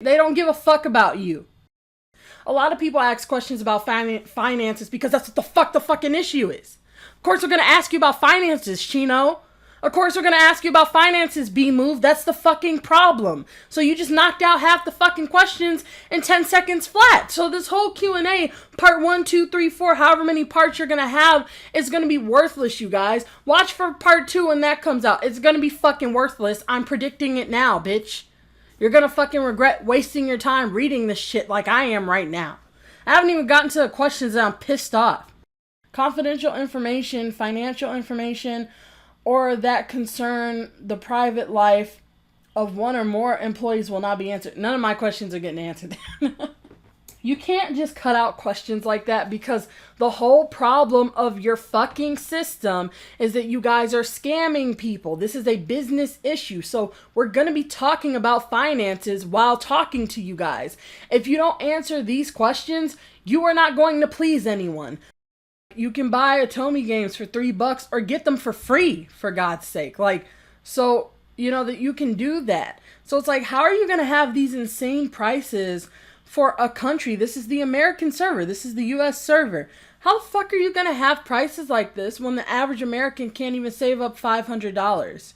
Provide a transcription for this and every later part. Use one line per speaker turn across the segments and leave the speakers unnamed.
They don't give a fuck about you. A lot of people ask questions about finances because that's what the fucking issue is. Of course we're going to ask you about finances, Chino. Of course we're going to ask you about finances, beemov. That's the fucking problem. So you just knocked out half the fucking questions in 10 seconds flat. So this whole Q&A, part 1, 2, 3, 4, however many parts you're going to have, is going to be worthless, you guys. Watch for part 2 when that comes out. It's going to be fucking worthless. I'm predicting it now, bitch. You're going to fucking regret wasting your time reading this shit like I am right now. I haven't even gotten to the questions that I'm pissed off. Confidential information, financial information, or that concern the private life of one or more employees will not be answered. None of my questions are getting answered. You can't just cut out questions like that because the whole problem of your fucking system is that you guys are scamming people. This is a business issue. So we're going to be talking about finances while talking to you guys. If you don't answer these questions, you are not going to please anyone. You can buy Atomi games for $3 or get them for free, for God's sake. So, you know, that you can do that. So it's like, how are you going to have these insane prices for a country? This is the American server. This is the US server. How the fuck are you going to have prices like this when the average American can't even save up $500?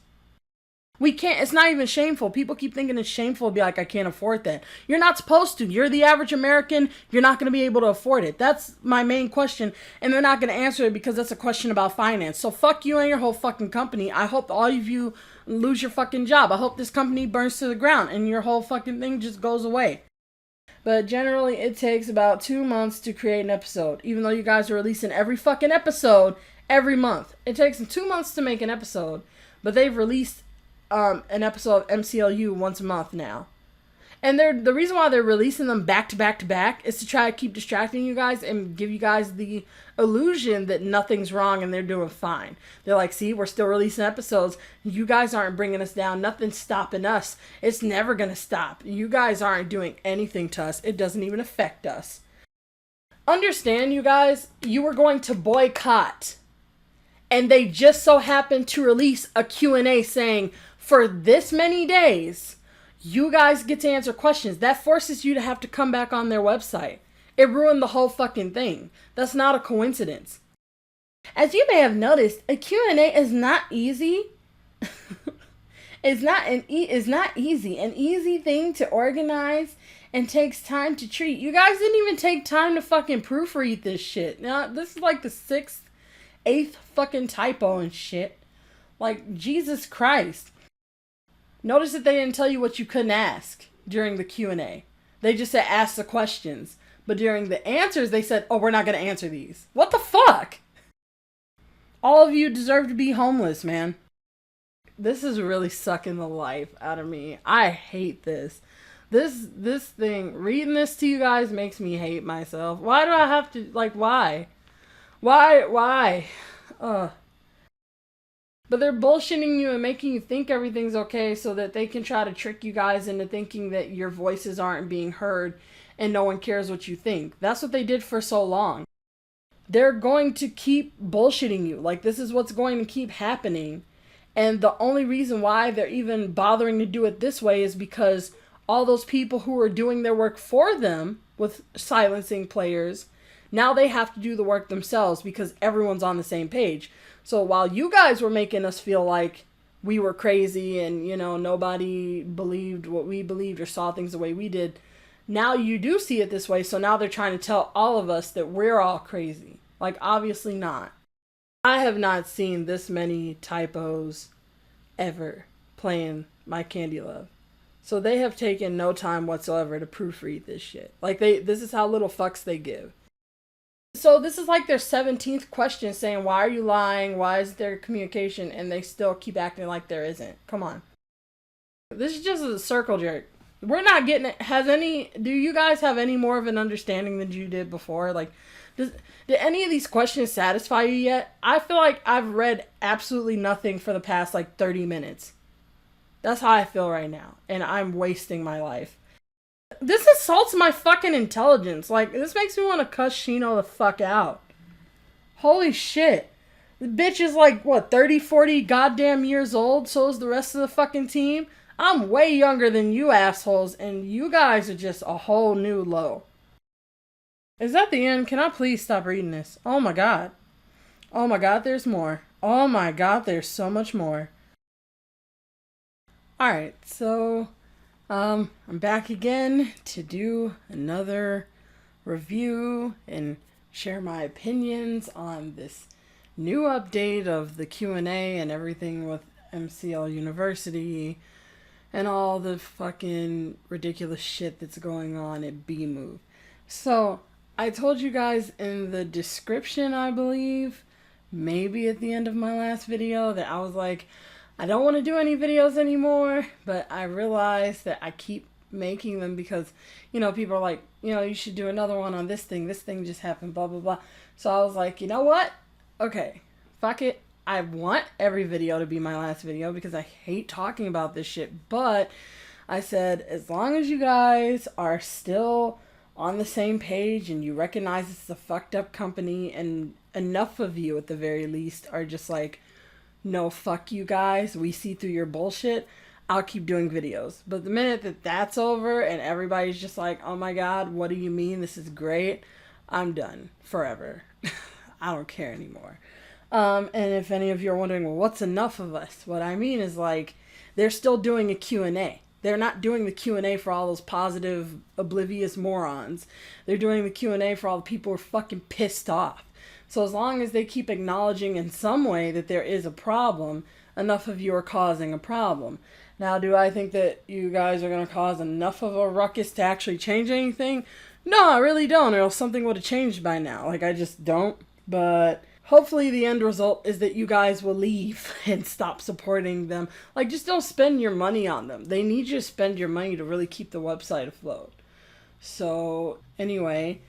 We can't. It's not even shameful. People keep thinking it's shameful to be like, I can't afford that. You're not supposed to. You're the average American. You're not going to be able to afford it. That's my main question. And they're not going to answer it because that's a question about finance. So fuck you and your whole fucking company. I hope all of you lose your fucking job. I hope this company burns to the ground and your whole fucking thing just goes away. But generally, it takes about 2 months to create an episode. Even though you guys are releasing every fucking episode every month. It takes them 2 months to make an episode. But they've released an episode of MCLU once a month now. And the reason why they're releasing them back to back to back is to try to keep distracting you guys and give you guys the illusion that nothing's wrong and they're doing fine. They're like, see, we're still releasing episodes. You guys aren't bringing us down. Nothing's stopping us. It's never going to stop. You guys aren't doing anything to us. It doesn't even affect us. Understand, you guys, you were going to boycott. And they just so happened to release a Q&A saying, for this many days, you guys get to answer questions. That forces you to have to come back on their website. It ruined the whole fucking thing. That's not a coincidence. As you may have noticed, a Q&A is not easy. It's not easy. An easy thing to organize and takes time to treat. You guys didn't even take time to fucking proofread this shit. Now, this is like the 6th, 8th fucking typo and shit. Like, Jesus Christ. Notice that they didn't tell you what you couldn't ask during the Q&A. They just said ask the questions. But during the answers, they said, oh, we're not going to answer these. What the fuck? All of you deserve to be homeless, man. This is really sucking the life out of me. I hate this. This thing, reading this to you guys makes me hate myself. Why do I have to, like, why? Why? Ugh. But they're bullshitting you and making you think everything's okay so that they can try to trick you guys into thinking that your voices aren't being heard and no one cares what you think. That's what they did for so long. They're going to keep bullshitting you. Like, this is what's going to keep happening. And the only reason why they're even bothering to do it this way is because all those people who are doing their work for them with silencing players, now they have to do the work themselves because everyone's on the same page. So while you guys were making us feel like we were crazy and, you know, nobody believed what we believed or saw things the way we did, now you do see it this way. So now they're trying to tell all of us that we're all crazy. Like, obviously not. I have not seen this many typos ever playing my Candy Love. So they have taken no time whatsoever to proofread this shit. Like, this is how little fucks they give. So this is like their 17th question saying, why are you lying? Why is there communication? And they still keep acting like there isn't. Come on. This is just a circle jerk. We're not getting it. Do you guys have any more of an understanding than you did before? Like, did any of these questions satisfy you yet? I feel like I've read absolutely nothing for the past like 30 minutes. That's how I feel right now. And I'm wasting my life. This assaults my fucking intelligence. Like, this makes me want to cuss Shino the fuck out. Holy shit. The bitch is like, what, 30, 40 goddamn years old? So is the rest of the fucking team. I'm way younger than you assholes, and you guys are just a whole new low. Is that the end? Can I please stop reading this? Oh my god. Oh my god, there's more. Oh my god, there's so much more. Alright, so I'm back again to do another review and share my opinions on this new update of the Q&A and everything with MCLU University and all the fucking ridiculous shit that's going on at beemov. So, I told you guys in the description, I believe, maybe at the end of my last video, that I was like, I don't want to do any videos anymore, but I realized that I keep making them because, you know, people are like, you know, you should do another one on this thing just happened, blah, blah, blah. So I was like, you know what? Okay, fuck it. I want every video to be my last video because I hate talking about this shit, but I said, as long as you guys are still on the same page and you recognize it's a fucked up company and enough of you at the very least are just like, no, fuck you guys, we see through your bullshit, I'll keep doing videos. But the minute that that's over and everybody's just like, oh my god, what do you mean, this is great, I'm done forever. I don't care anymore. And if any of you are wondering, well, what's enough of us? What I mean is, like, they're still doing a Q&A. They're not doing the Q&A for all those positive, oblivious morons. They're doing the Q&A for all the people who are fucking pissed off. So as long as they keep acknowledging in some way that there is a problem, enough of you are causing a problem. Now, do I think that you guys are going to cause enough of a ruckus to actually change anything? No, I really don't, or else something would have changed by now. Like, I just don't. But hopefully the end result is that you guys will leave and stop supporting them. Like, just don't spend your money on them. They need you to spend your money to really keep the website afloat. So, anyway,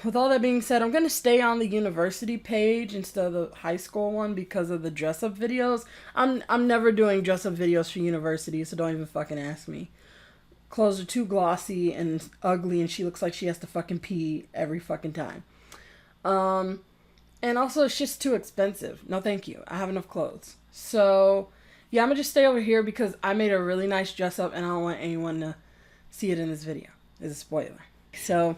with all that being said, I'm going to stay on the university page instead of the high school one because of the dress-up videos. I'm never doing dress-up videos for university, so don't even fucking ask me. Clothes are too glossy and ugly, and she looks like she has to fucking pee every fucking time. And also, it's just too expensive. No, thank you. I have enough clothes. So, yeah, I'm going to just stay over here because I made a really nice dress-up, and I don't want anyone to see it in this video. It's a spoiler. So,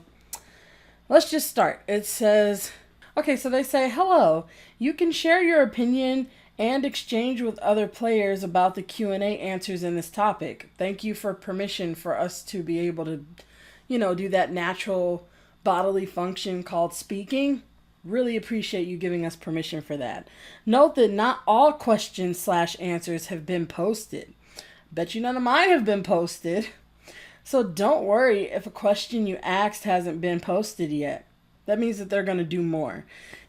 let's just start. It says, okay, so they say, hello, you can share your opinion and exchange with other players about the Q&A answers in this topic. Thank you for permission for us to be able to, you know, do that natural bodily function called speaking. Really appreciate you giving us permission for that. Note that not all questions/answers have been posted. Bet you none of mine have been posted. So don't worry if a question you asked hasn't been posted yet. That means that they're going to do more.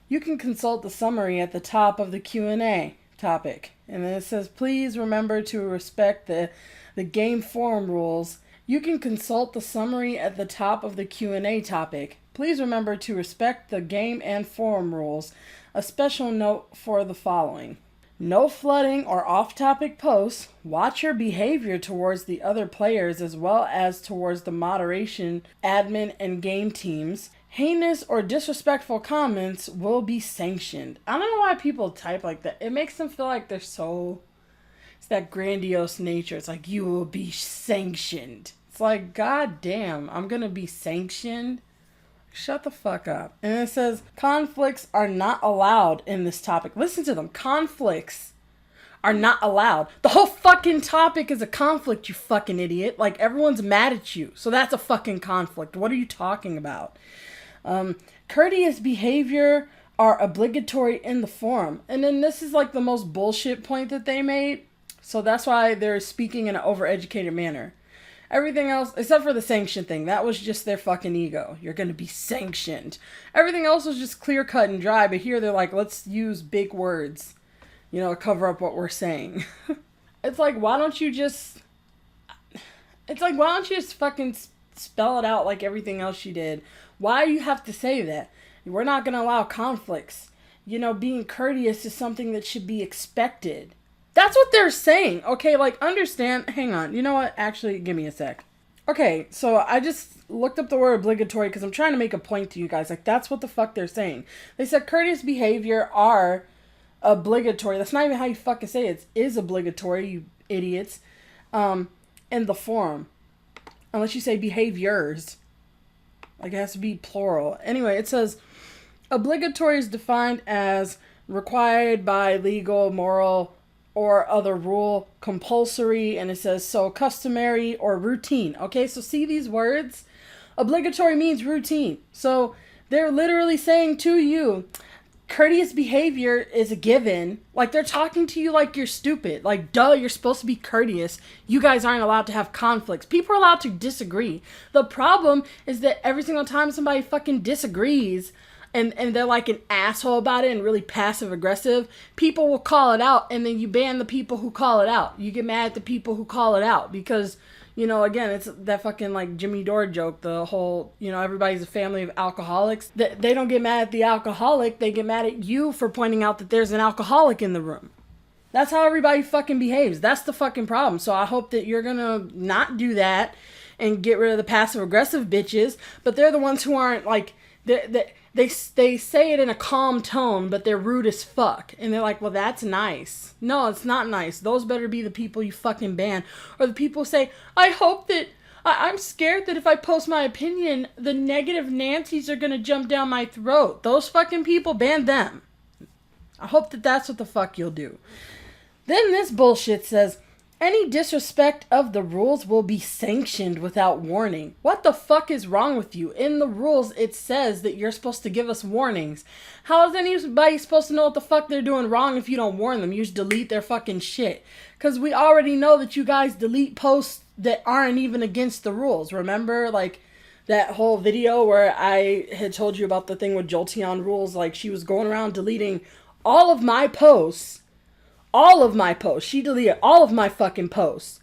You can consult the summary at the top of the Q&A topic. And then it says, please remember to respect the game forum rules. You can consult the summary at the top of the Q&A topic. Please remember to respect the game and forum rules. A special note for the following. No flooding or off-topic posts. Watch your behavior towards the other players as well as towards the moderation, admin, and game teams. Heinous or disrespectful comments will be sanctioned. I don't know why people type like that. It makes them feel like they're so... It's that grandiose nature. It's like, you will be sanctioned. It's like, god damn, I'm gonna be sanctioned? Shut the fuck up. And it says, conflicts are not allowed in this topic. Listen to them. Conflicts are not allowed. The whole fucking topic is a conflict, you fucking idiot. Like, everyone's mad at you. So that's a fucking conflict. What are you talking about? Courteous behavior are obligatory in the forum. And then this is like the most bullshit point that they made. So that's why they're speaking in an overeducated manner. Everything else, except for the sanction thing, that was just their fucking ego. You're going to be sanctioned. Everything else was just clear cut and dry, but here they're like, let's use big words, you know, cover up what we're saying. It's like, why don't you just fucking spell it out like everything else you did? Why do you have to say that? We're not going to allow conflicts. You know, being courteous is something that should be expected. That's what they're saying. Okay, like, understand. Hang on. You know what? Actually, give me a sec. Okay, so I just looked up the word obligatory because I'm trying to make a point to you guys. Like, that's what the fuck they're saying. They said courteous behavior are obligatory. That's not even how you fucking say it. It is obligatory, you idiots. in the form. Unless you say behaviors. Like it has to be plural. Anyway, it says obligatory is defined as required by legal, moral, or other rule, compulsory, and it says so customary or routine. Okay, so see these words? Obligatory means routine. So they're literally saying to you, courteous behavior is a given. Like they're talking to you like you're stupid. Like, duh, you're supposed to be courteous. You guys aren't allowed to have conflicts. People are allowed to disagree. The problem is that every single time somebody fucking disagrees and they're like an asshole about it and really passive aggressive, people will call it out, and then you ban the people who call it out. You get mad at the people who call it out because, you know, again, it's that fucking like Jimmy Dore joke, the whole, you know, everybody's a family of alcoholics. They don't get mad at the alcoholic, they get mad at you for pointing out that there's an alcoholic in the room. That's how everybody fucking behaves. That's the fucking problem. So I hope that you're gonna not do that and get rid of the passive aggressive bitches, but they're the ones who aren't like, they say it in a calm tone, but they're rude as fuck. And they're like, well, that's nice. No, it's not nice. Those better be the people you fucking ban. Or the people who say, I hope that, I'm scared that if I post my opinion, the negative Nancys are going to jump down my throat. Those fucking people, ban them. I hope that that's what the fuck you'll do. Then this bullshit says, any disrespect of the rules will be sanctioned without warning. What the fuck is wrong with you? In the rules, it says that you're supposed to give us warnings. How is anybody supposed to know what the fuck they're doing wrong if you don't warn them? You just delete their fucking shit. Because we already know that you guys delete posts that aren't even against the rules. Remember, like, that whole video where I had told you about the thing with Jolteon rules? Like, she was going around deleting all of my posts. All of my posts. She deleted all of my fucking posts.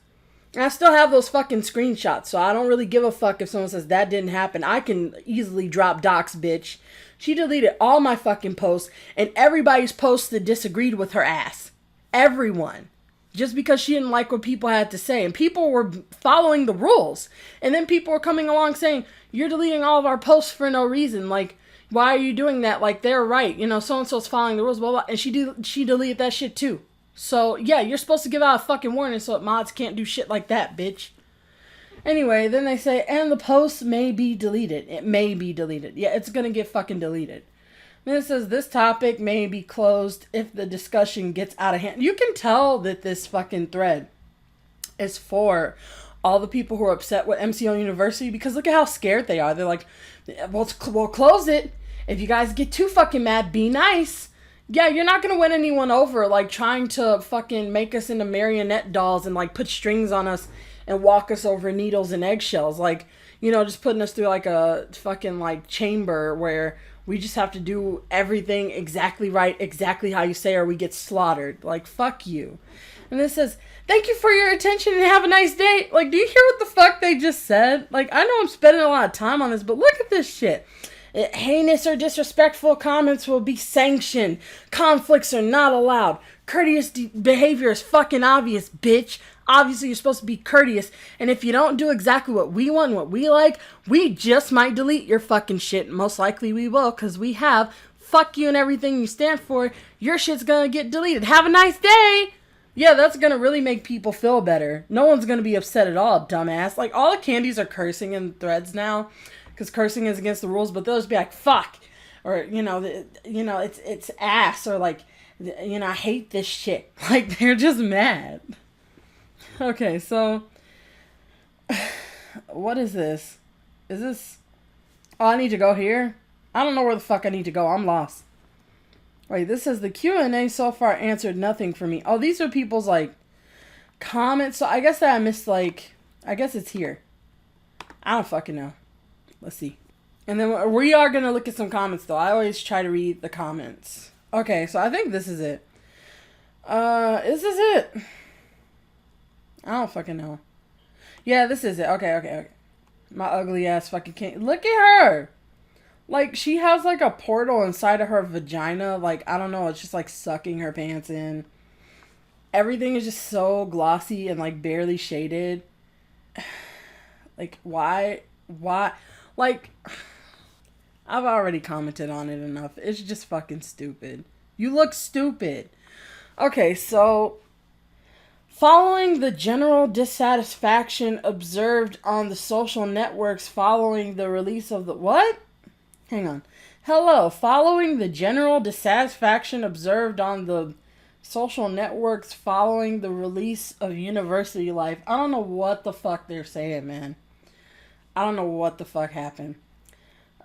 And I still have those fucking screenshots, so I don't really give a fuck if someone says that didn't happen. I can easily drop docs, bitch. She deleted all my fucking posts, and everybody's posts that disagreed with her ass. Everyone. Just because she didn't like what people had to say. And people were following the rules. And then people were coming along saying, you're deleting all of our posts for no reason. Like, why are you doing that? Like, they're right. You know, so-and-so's following the rules, blah, blah. And she deleted that shit too. So, yeah, you're supposed to give out a fucking warning so that mods can't do shit like that, bitch. Anyway, then they say, and the post may be deleted. It may be deleted. Yeah, it's gonna get fucking deleted. Then it says, this topic may be closed if the discussion gets out of hand. You can tell that this fucking thread is for all the people who are upset with MCLU University, because look at how scared they are. They're like, we'll close it. If you guys get too fucking mad, be nice. Yeah, you're not going to win anyone over, like, trying to fucking make us into marionette dolls and, like, put strings on us and walk us over needles and eggshells. Like, you know, just putting us through, like, a fucking, like, chamber where we just have to do everything exactly right, exactly how you say, or we get slaughtered. Like, fuck you. And this says, thank you for your attention and have a nice day. Like, do you hear what the fuck they just said? Like, I know I'm spending a lot of time on this, but look at this shit. Heinous or disrespectful comments will be sanctioned. Conflicts are not allowed. Courteous behavior is fucking obvious, bitch. Obviously, you're supposed to be courteous. And if you don't do exactly what we want, what we like, we just might delete your fucking shit. Most likely we will, because we have. Fuck you and everything you stand for. Your shit's gonna get deleted. Have a nice day. Yeah, that's gonna really make people feel better. No one's gonna be upset at all, dumbass. Like, all the candies are cursing in threads now. Because cursing is against the rules, but they'll just be like, fuck. Or, it's ass. Or like, I hate this shit. Like, they're just mad. Okay, so, what is this? Is this, oh, I need to go here? I don't know where the fuck I need to go. I'm lost. Wait, this says the Q&A so far answered nothing for me. Oh, these are people's, like, comments. So I guess that I missed, like, I guess it's here. I don't fucking know. Let's see. And then we are going to look at some comments, though. I always try to read the comments. Okay, so I think this is it. Is this it? I don't fucking know. Yeah, this is it. Okay. My ugly ass fucking can't. Look at her! Like, she has, like, a portal inside of her vagina. Like, I don't know. It's just, like, sucking her pants in. Everything is just so glossy and, like, barely shaded. Like, why? Like, I've already commented on it enough. It's just fucking stupid. You look stupid. Okay, so Following the general dissatisfaction observed on the social networks following the release of the... What? Hang on. Hello. Following the general dissatisfaction observed on the social networks following the release of University Life. I don't know what the fuck they're saying, man. I don't know what the fuck happened.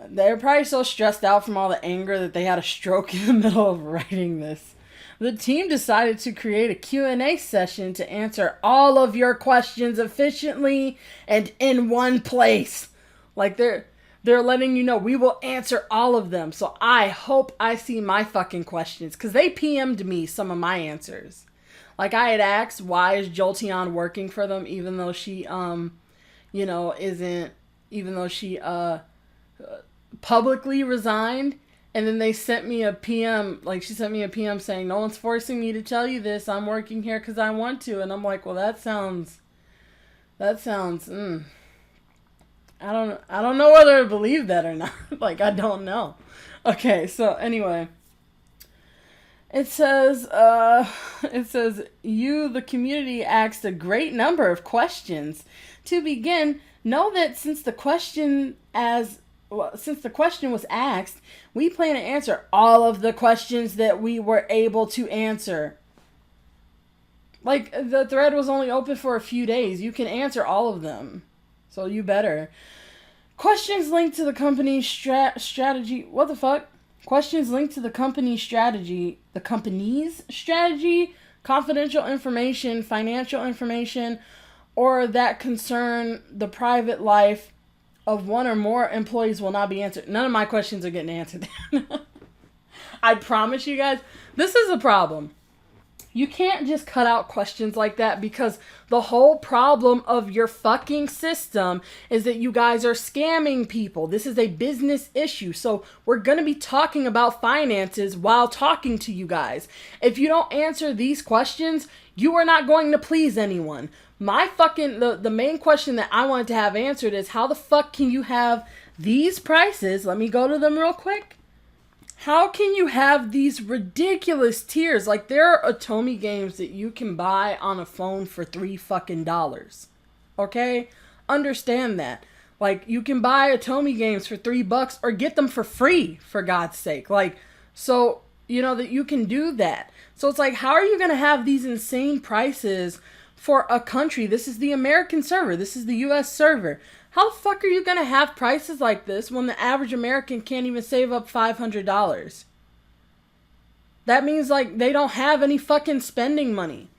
They're probably so stressed out from all the anger that they had a stroke in the middle of writing this. The team decided to create a Q&A session to answer all of your questions efficiently and in one place. Like they're letting you know we will answer all of them. So I hope I see my fucking questions, because they PM'd me some of my answers. Like I had asked, why is Jolteon working for them even though she publicly resigned? And then they sent me a PM, like she sent me a PM saying, no one's forcing me to tell you this. I'm working here because I want to. And I'm like, well, that sounds, I don't know whether to believe that or not. Like, I don't know. Okay, so anyway. It says, you, the community, asked a great number of questions. To begin, know that since the question was asked, we plan to answer all of the questions that we were able to answer. Like, the thread was only open for a few days. You can answer all of them. So you better. Questions linked to the company's strategy. What the fuck? Questions linked to the company's strategy. The company's strategy, confidential information, financial information, or that concern the private life of one or more employees will not be answered. None of my questions are getting answered. I promise you guys, this is a problem. You can't just cut out questions like that, because the whole problem of your fucking system is that you guys are scamming people. This is a business issue. So we're going to be talking about finances while talking to you guys. If you don't answer these questions, you are not going to please anyone. My fucking, the main question that I wanted to have answered is, how the fuck can you have these prices? Let me go to them real quick. How can you have these ridiculous tiers? Like, there are Atomi games that you can buy on a phone for $3 fucking. Okay? Understand that. Like, you can buy Atomi games for $3 or get them for free, for God's sake. Like, so, you know, that you can do that. So it's like, how are you going to have these insane prices for a country? This is the American server. This is the US server. How the fuck are you going to have prices like this when the average American can't even save up $500? That means, like, they don't have any fucking spending money.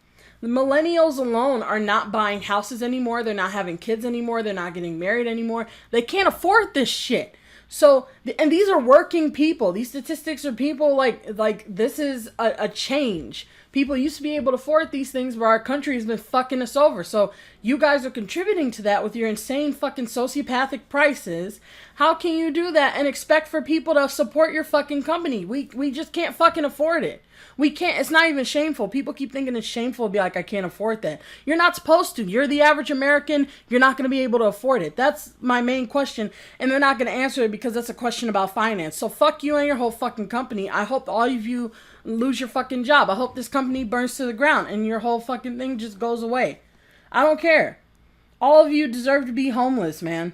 The millennials alone are not buying houses anymore. They're not having kids anymore. They're not getting married anymore. They can't afford this shit. So, and these are working people. These statistics are people like this is a change. People used to be able to afford these things, where our country has been fucking us over. So you guys are contributing to that with your insane fucking sociopathic prices. How can you do that and expect for people to support your fucking company? We just can't fucking afford it. We can't. It's not even shameful. People keep thinking it's shameful to be like, I can't afford that. You're not supposed to. You're the average American. You're not going to be able to afford it. That's my main question. And they're not going to answer it because that's a question about finance. So fuck you and your whole fucking company. I hope all of you lose your fucking job. I hope this company burns to the ground and your whole fucking thing just goes away. I don't care. All of you deserve to be homeless, man.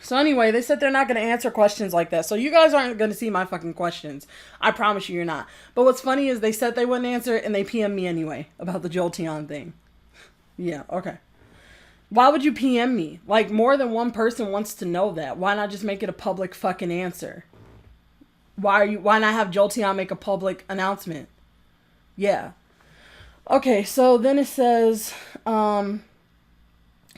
So anyway, they said they're not going to answer questions like that. So you guys aren't going to see my fucking questions. I promise you're not. But what's funny is they said they wouldn't answer it and they PM me anyway about the Jolteon thing. Yeah, okay. Why would you PM me? Like, more than one person wants to know that. Why not just make it a public fucking answer? Why not have Jolteon make a public announcement? Yeah. Okay, so then it says,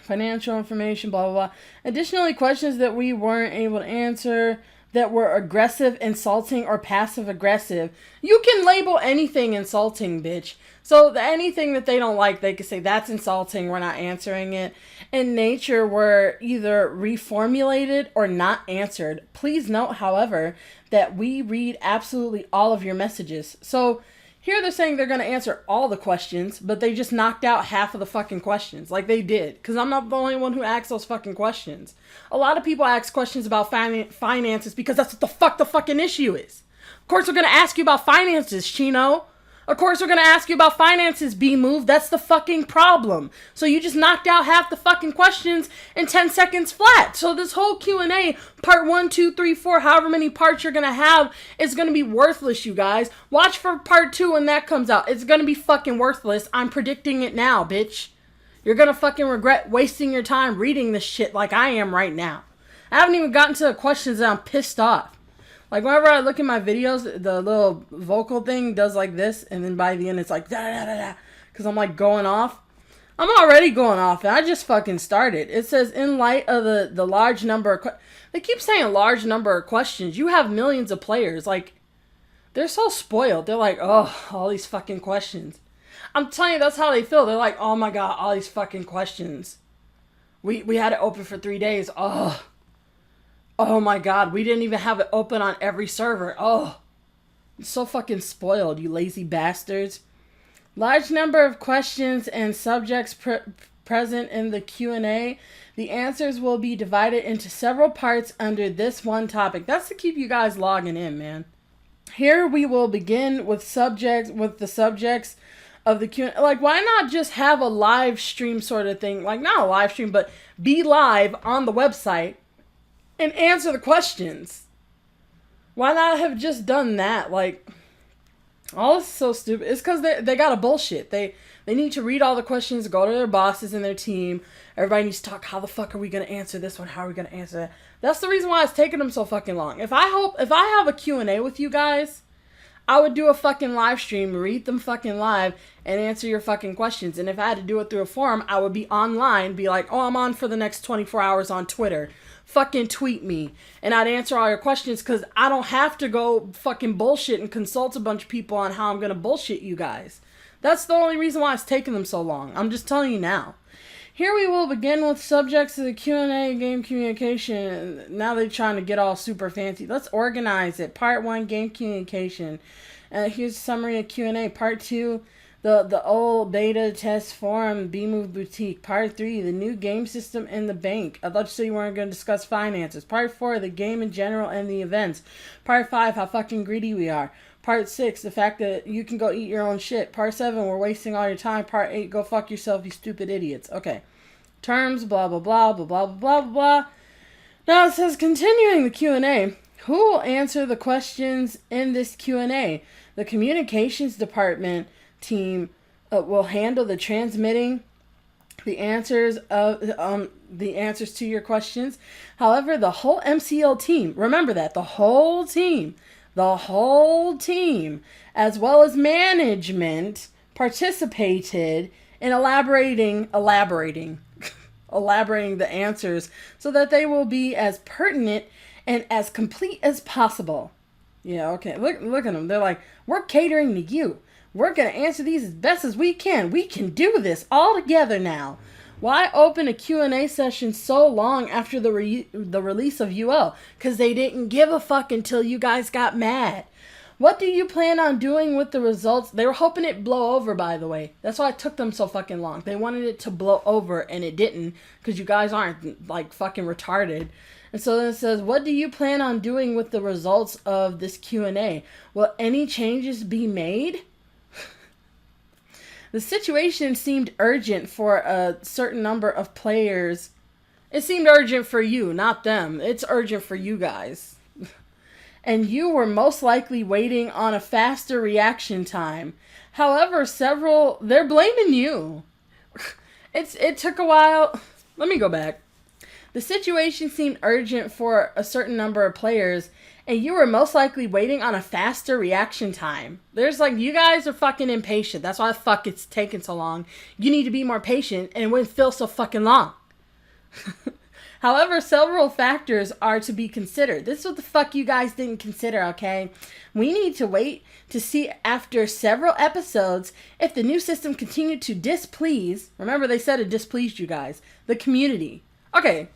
financial information, blah, blah, blah. Additionally, questions that we weren't able to answer that were aggressive, insulting, or passive-aggressive. You can label anything insulting, bitch. So anything that they don't like, they can say, that's insulting, we're not answering it. In nature, were either reformulated or not answered. Please note, however, that we read absolutely all of your messages. So here they're saying they're going to answer all the questions, but they just knocked out half of the fucking questions. Like they did. Because I'm not the only one who asks those fucking questions. A lot of people ask questions about finances because that's what the fuck the fucking issue is. Of course we're going to ask you about finances, Chino. Of course, we're going to ask you about finances, beemov. That's the fucking problem. So you just knocked out half the fucking questions in 10 seconds flat. So this whole Q&A, part 1, 2, 3, 4, however many parts you're going to have, is going to be worthless, you guys. Watch for part 2 when that comes out. It's going to be fucking worthless. I'm predicting it now, bitch. You're going to fucking regret wasting your time reading this shit like I am right now. I haven't even gotten to the questions that I'm pissed off. Like, whenever I look at my videos, the little vocal thing does like this, and then by the end it's like, da-da-da-da-da, because I'm, like, going off. I'm already going off, and I just fucking started. It says, in light of the large number of... They keep saying large number of questions. You have millions of players. Like, they're so spoiled. They're like, oh, all these fucking questions. I'm telling you, that's how they feel. They're like, oh, my God, all these fucking questions. We had it open for 3 days. Oh my God, we didn't even have it open on every server. Oh, I'm so fucking spoiled, you lazy bastards. Large number of questions and subjects present in the Q&A. The answers will be divided into several parts under this one topic. That's to keep you guys logging in, man. Here we will begin with the subjects of the Q&A. Like, why not just have a live stream sort of thing? Like, not a live stream, but be live on the website and answer the questions. Why not have just done that? Like, all this is so stupid. It's because they got a bullshit. They need to read all the questions, go to their bosses and their team. Everybody needs to talk, how the fuck are we going to answer this one? How are we going to answer that? That's the reason why it's taking them so fucking long. If I have a Q&A with you guys, I would do a fucking live stream, read them fucking live, and answer your fucking questions. And if I had to do it through a forum, I would be online, be like, oh, I'm on for the next 24 hours on Twitter. Fucking tweet me, and I'd answer all your questions, because I don't have to go fucking bullshit and consult a bunch of people on how I'm going to bullshit you guys. That's the only reason why it's taking them so long. I'm just telling you now. Here we will begin with subjects of the Q&A, game communication. Now they're trying to get all super fancy. Let's organize it. Part 1, game communication. Here's a summary of Q&A. Part 2, the old beta test forum, beemov boutique. Part 3, the new game system in the bank. I thought you said you weren't going to discuss finances. Part 4, the game in general and the events. Part 5, how fucking greedy we are. Part 6, the fact that you can go eat your own shit. Part 7, we're wasting all your time. Part 8, go fuck yourself, you stupid idiots. Okay. Terms, blah, blah, blah, blah, blah, blah, blah, blah. Now it says, continuing the Q&A. Who will answer the questions in this Q&A? The communications department team will handle the transmitting the answers to your questions. However, the whole MCL team, remember that, the whole team, as well as management, participated in elaborating the answers so that they will be as pertinent and as complete as possible. Yeah, okay. Look at them. They're like, we're catering to you. We're going to answer these as best as we can. We can do this all together now. Why open a Q&A session so long after the release of UL? Because they didn't give a fuck until you guys got mad. What do you plan on doing with the results? They were hoping it blow over, by the way. That's why it took them so fucking long. They wanted it to blow over, and it didn't, because you guys aren't, like, fucking retarded. And so then it says, what do you plan on doing with the results of this Q&A? Will any changes be made? The situation seemed urgent for a certain number of players. It seemed urgent for you, not them. It's urgent for you guys. And you were most likely waiting on a faster reaction time. However, they're blaming you. It took a while. Let me go back. The situation seemed urgent for a certain number of players, and you were most likely waiting on a faster reaction time. There's like, you guys are fucking impatient. That's why the fuck it's taking so long. You need to be more patient, and it wouldn't feel so fucking long. However, several factors are to be considered. This is what the fuck you guys didn't consider, okay? We need to wait to see after several episodes if the new system continued to displease. Remember, they said it displeased you guys. The community. Okay,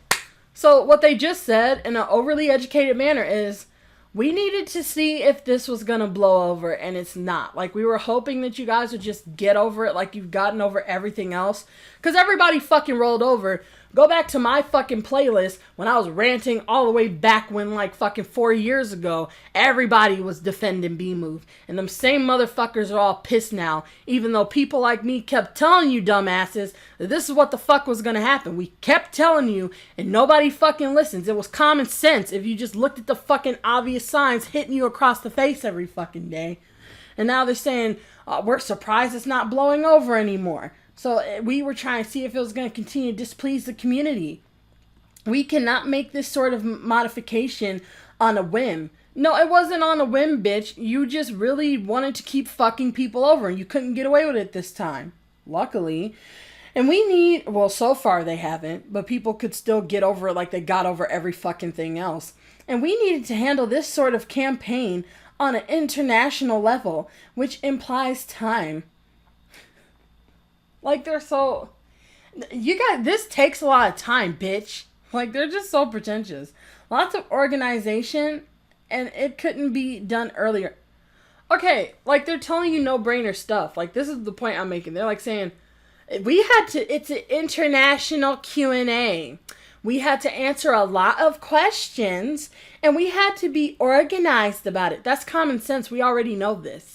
so what they just said in an overly educated manner is, we needed to see if this was going to blow over, and it's not. Like, we were hoping that you guys would just get over it like you've gotten over everything else. Because everybody fucking rolled over. Go back to my fucking playlist when I was ranting all the way back when, like, fucking 4 years ago, everybody was defending beemov. And them same motherfuckers are all pissed now, even though people like me kept telling you dumbasses that this is what the fuck was gonna happen. We kept telling you, and nobody fucking listens. It was common sense if you just looked at the fucking obvious signs hitting you across the face every fucking day. And now they're saying, we're surprised it's not blowing over anymore. So we were trying to see if it was going to continue to displease the community. We cannot make this sort of modification on a whim. No, it wasn't on a whim, bitch. You just really wanted to keep fucking people over, and you couldn't get away with it this time. Luckily. And we need, well, so far they haven't, but people could still get over it like they got over every fucking thing else. And we needed to handle this sort of campaign on an international level, which implies time. Like, they're so... You guys, this takes a lot of time, bitch. Like, they're just so pretentious. Lots of organization, and it couldn't be done earlier. Okay, like, they're telling you no-brainer stuff. Like, this is the point I'm making. They're, like, saying, we had to... It's an international Q&A. We had to answer a lot of questions, and we had to be organized about it. That's common sense. We already know this.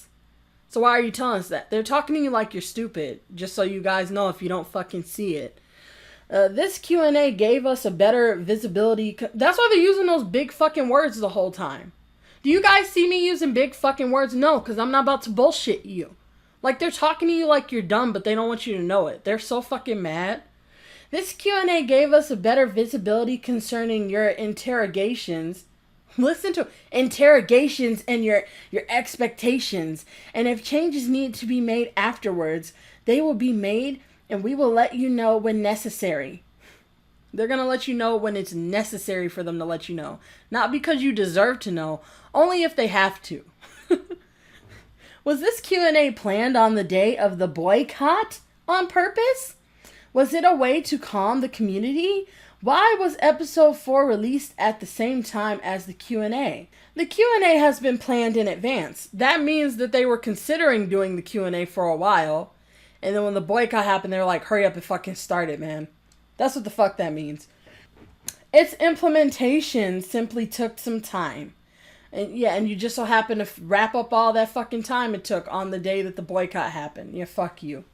So why are you telling us that? They're talking to you like you're stupid, just so you guys know if you don't fucking see it. This Q&A gave us a better visibility. That's why they're using those big fucking words the whole time. Do you guys see me using big fucking words? No, because I'm not about to bullshit you. Like, they're talking to you like you're dumb, but they don't want you to know it. They're so fucking mad. This Q&A gave us a better visibility concerning your interrogations. Listen to interrogations and your expectations. And if changes need to be made afterwards, they will be made, and we will let you know when necessary. They're going to let you know when it's necessary for them to let you know. Not because you deserve to know, only if they have to. Was this Q&A planned on the day of the boycott on purpose? Was it a way to calm the community? Why was episode 4 released at the same time as the Q&A? The Q&A has been planned in advance. That means that they were considering doing the Q&A for a while. And then when the boycott happened, they were like, hurry up and fucking start it, man. That's what the fuck that means. Its implementation simply took some time. And yeah, and you just so happen to wrap up all that fucking time it took on the day that the boycott happened. Yeah, fuck you.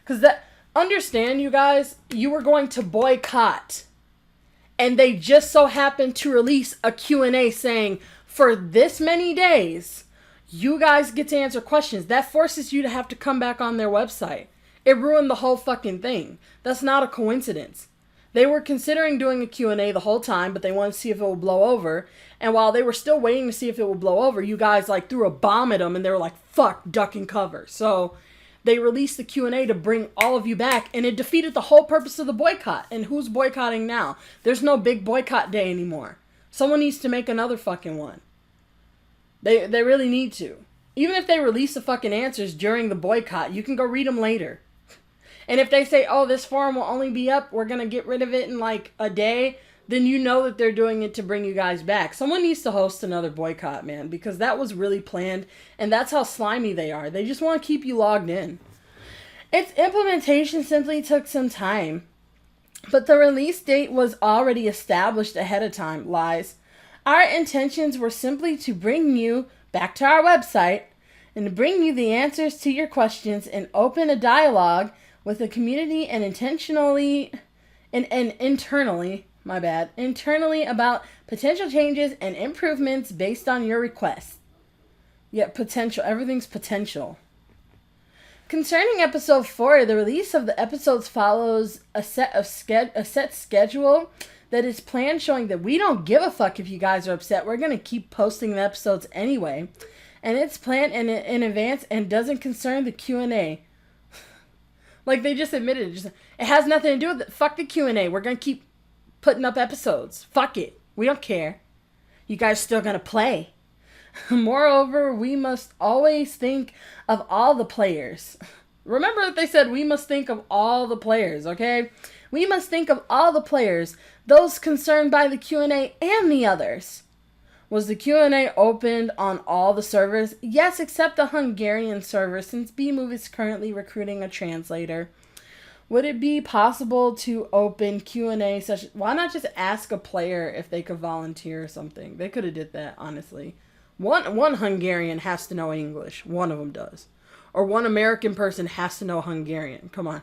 Because understand, you guys, you were going to boycott. And they just so happened to release a Q&A saying, for this many days, you guys get to answer questions. That forces you to have to come back on their website. It ruined the whole fucking thing. That's not a coincidence. They were considering doing a Q&A the whole time, but they wanted to see if it would blow over. And while they were still waiting to see if it would blow over, you guys like threw a bomb at them and they were like, fuck, duck and cover. So they released the Q&A to bring all of you back, and it defeated the whole purpose of the boycott. And who's boycotting now? There's no big boycott day anymore. Someone needs to make another fucking one. They really need to. Even if they release the fucking answers during the boycott, you can go read them later. And if they say, oh, this forum will only be up, we're going to get rid of it in like a day, then you know that they're doing it to bring you guys back. Someone needs to host another boycott, man, because that was really planned, and that's how slimy they are. They just want to keep you logged in. Its implementation simply took some time, but the release date was already established ahead of time. Lies. Our intentions were simply to bring you back to our website and to bring you the answers to your questions and open a dialogue with the community and internally about potential changes and improvements based on your requests. Yet potential, everything's potential. Concerning episode 4, the release of the episodes follows a set schedule that is planned, showing that we don't give a fuck if you guys are upset. We're going to keep posting the episodes anyway. And it's planned in advance and doesn't concern the Q&A. Like, they just admitted it. It has nothing to do with it. Fuck the Q&A. We're going to keep putting up episodes. Fuck it. We don't care. You guys still going to play. Moreover, we must always think of all the players. Remember that they said we must think of all the players, okay? We must think of all the players, those concerned by the Q&A and the others. Was the Q&A opened on all the servers? Yes, except the Hungarian server, since beemov is currently recruiting a translator. Would it be possible to open Q&A session? Why not just ask a player if they could volunteer or something? They could have did that, honestly. One Hungarian has to know English. One of them does. Or one American person has to know Hungarian. Come on.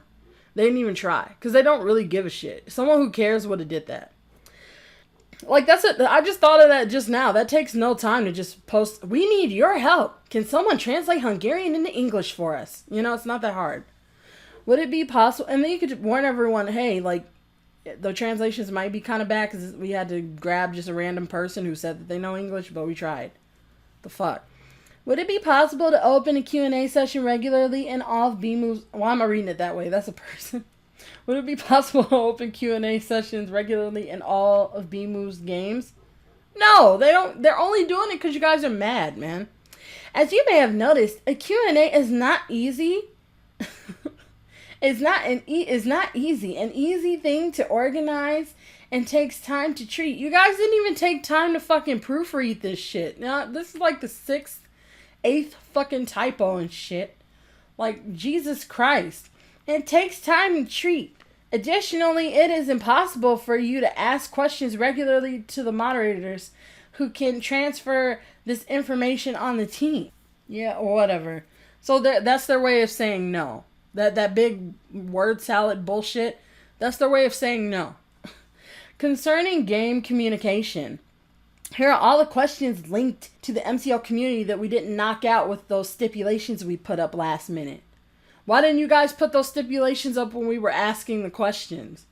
They didn't even try. Because they don't really give a shit. Someone who cares would have did that. Like, that's it. I just thought of that just now. That takes no time to just post. We need your help. Can someone translate Hungarian into English for us? You know, it's not that hard. Would it be possible? And then you could warn everyone, hey, like, the translations might be kind of bad because we had to grab just a random person who said that they know English, but we tried. The fuck? Would it be possible to open a Q&A session regularly in all of beemov's... Why am I reading it that way? That's a person. Would it be possible to open Q&A sessions regularly in all of beemov's games? No, they don't. They're only doing it because you guys are mad, man. As you may have noticed, a Q&A is not easy. It's not easy. An easy thing to organize and takes time to treat. You guys didn't even take time to fucking proofread this shit. Now, this is like the 6th, 8th fucking typo and shit. Like, Jesus Christ. It takes time to treat. Additionally, it is impossible for you to ask questions regularly to the moderators who can transfer this information on the team. Yeah, or whatever. So that's their way of saying no. That big word salad bullshit, that's their way of saying no. Concerning game communication, here are all the questions linked to the MCL community that we didn't knock out with those stipulations we put up last minute. Why didn't you guys put those stipulations up when we were asking the questions?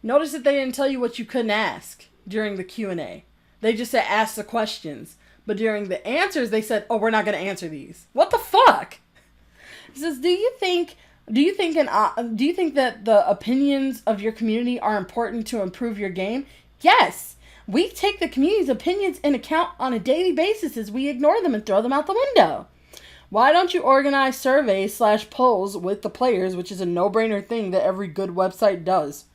Notice that they didn't tell you what you couldn't ask during the Q&A. They just said ask the questions. But during the answers, they said, oh, we're not going to answer these. What the fuck? It says, do you think that the opinions of your community are important to improve your game? Yes. We take the community's opinions in account on a daily basis as we ignore them and throw them out the window. Why don't you organize surveys/polls with the players, which is a no-brainer thing that every good website does?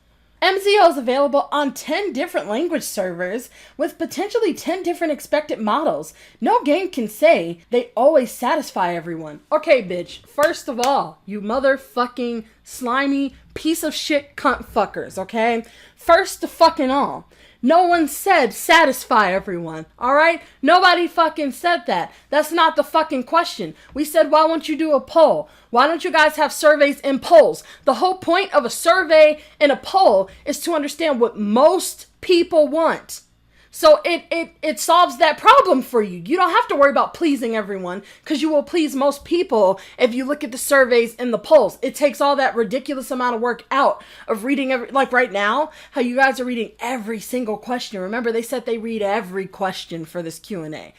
MCL is available on 10 different language servers with potentially 10 different expected models. No game can say they always satisfy everyone. Okay, bitch. First of all, you motherfucking slimy piece of shit cunt fuckers, okay? First of fucking all. No one said satisfy everyone, alright? Nobody fucking said that. That's not the fucking question. We said, why won't you do a poll? Why don't you guys have surveys and polls? The whole point of a survey and a poll is to understand what most people want. So it solves that problem for you. You don't have to worry about pleasing everyone because you will please most people if you look at the surveys and the polls. It takes all that ridiculous amount of work out of reading like right now, how you guys are reading every single question. Remember, they said they read every question for this Q&A.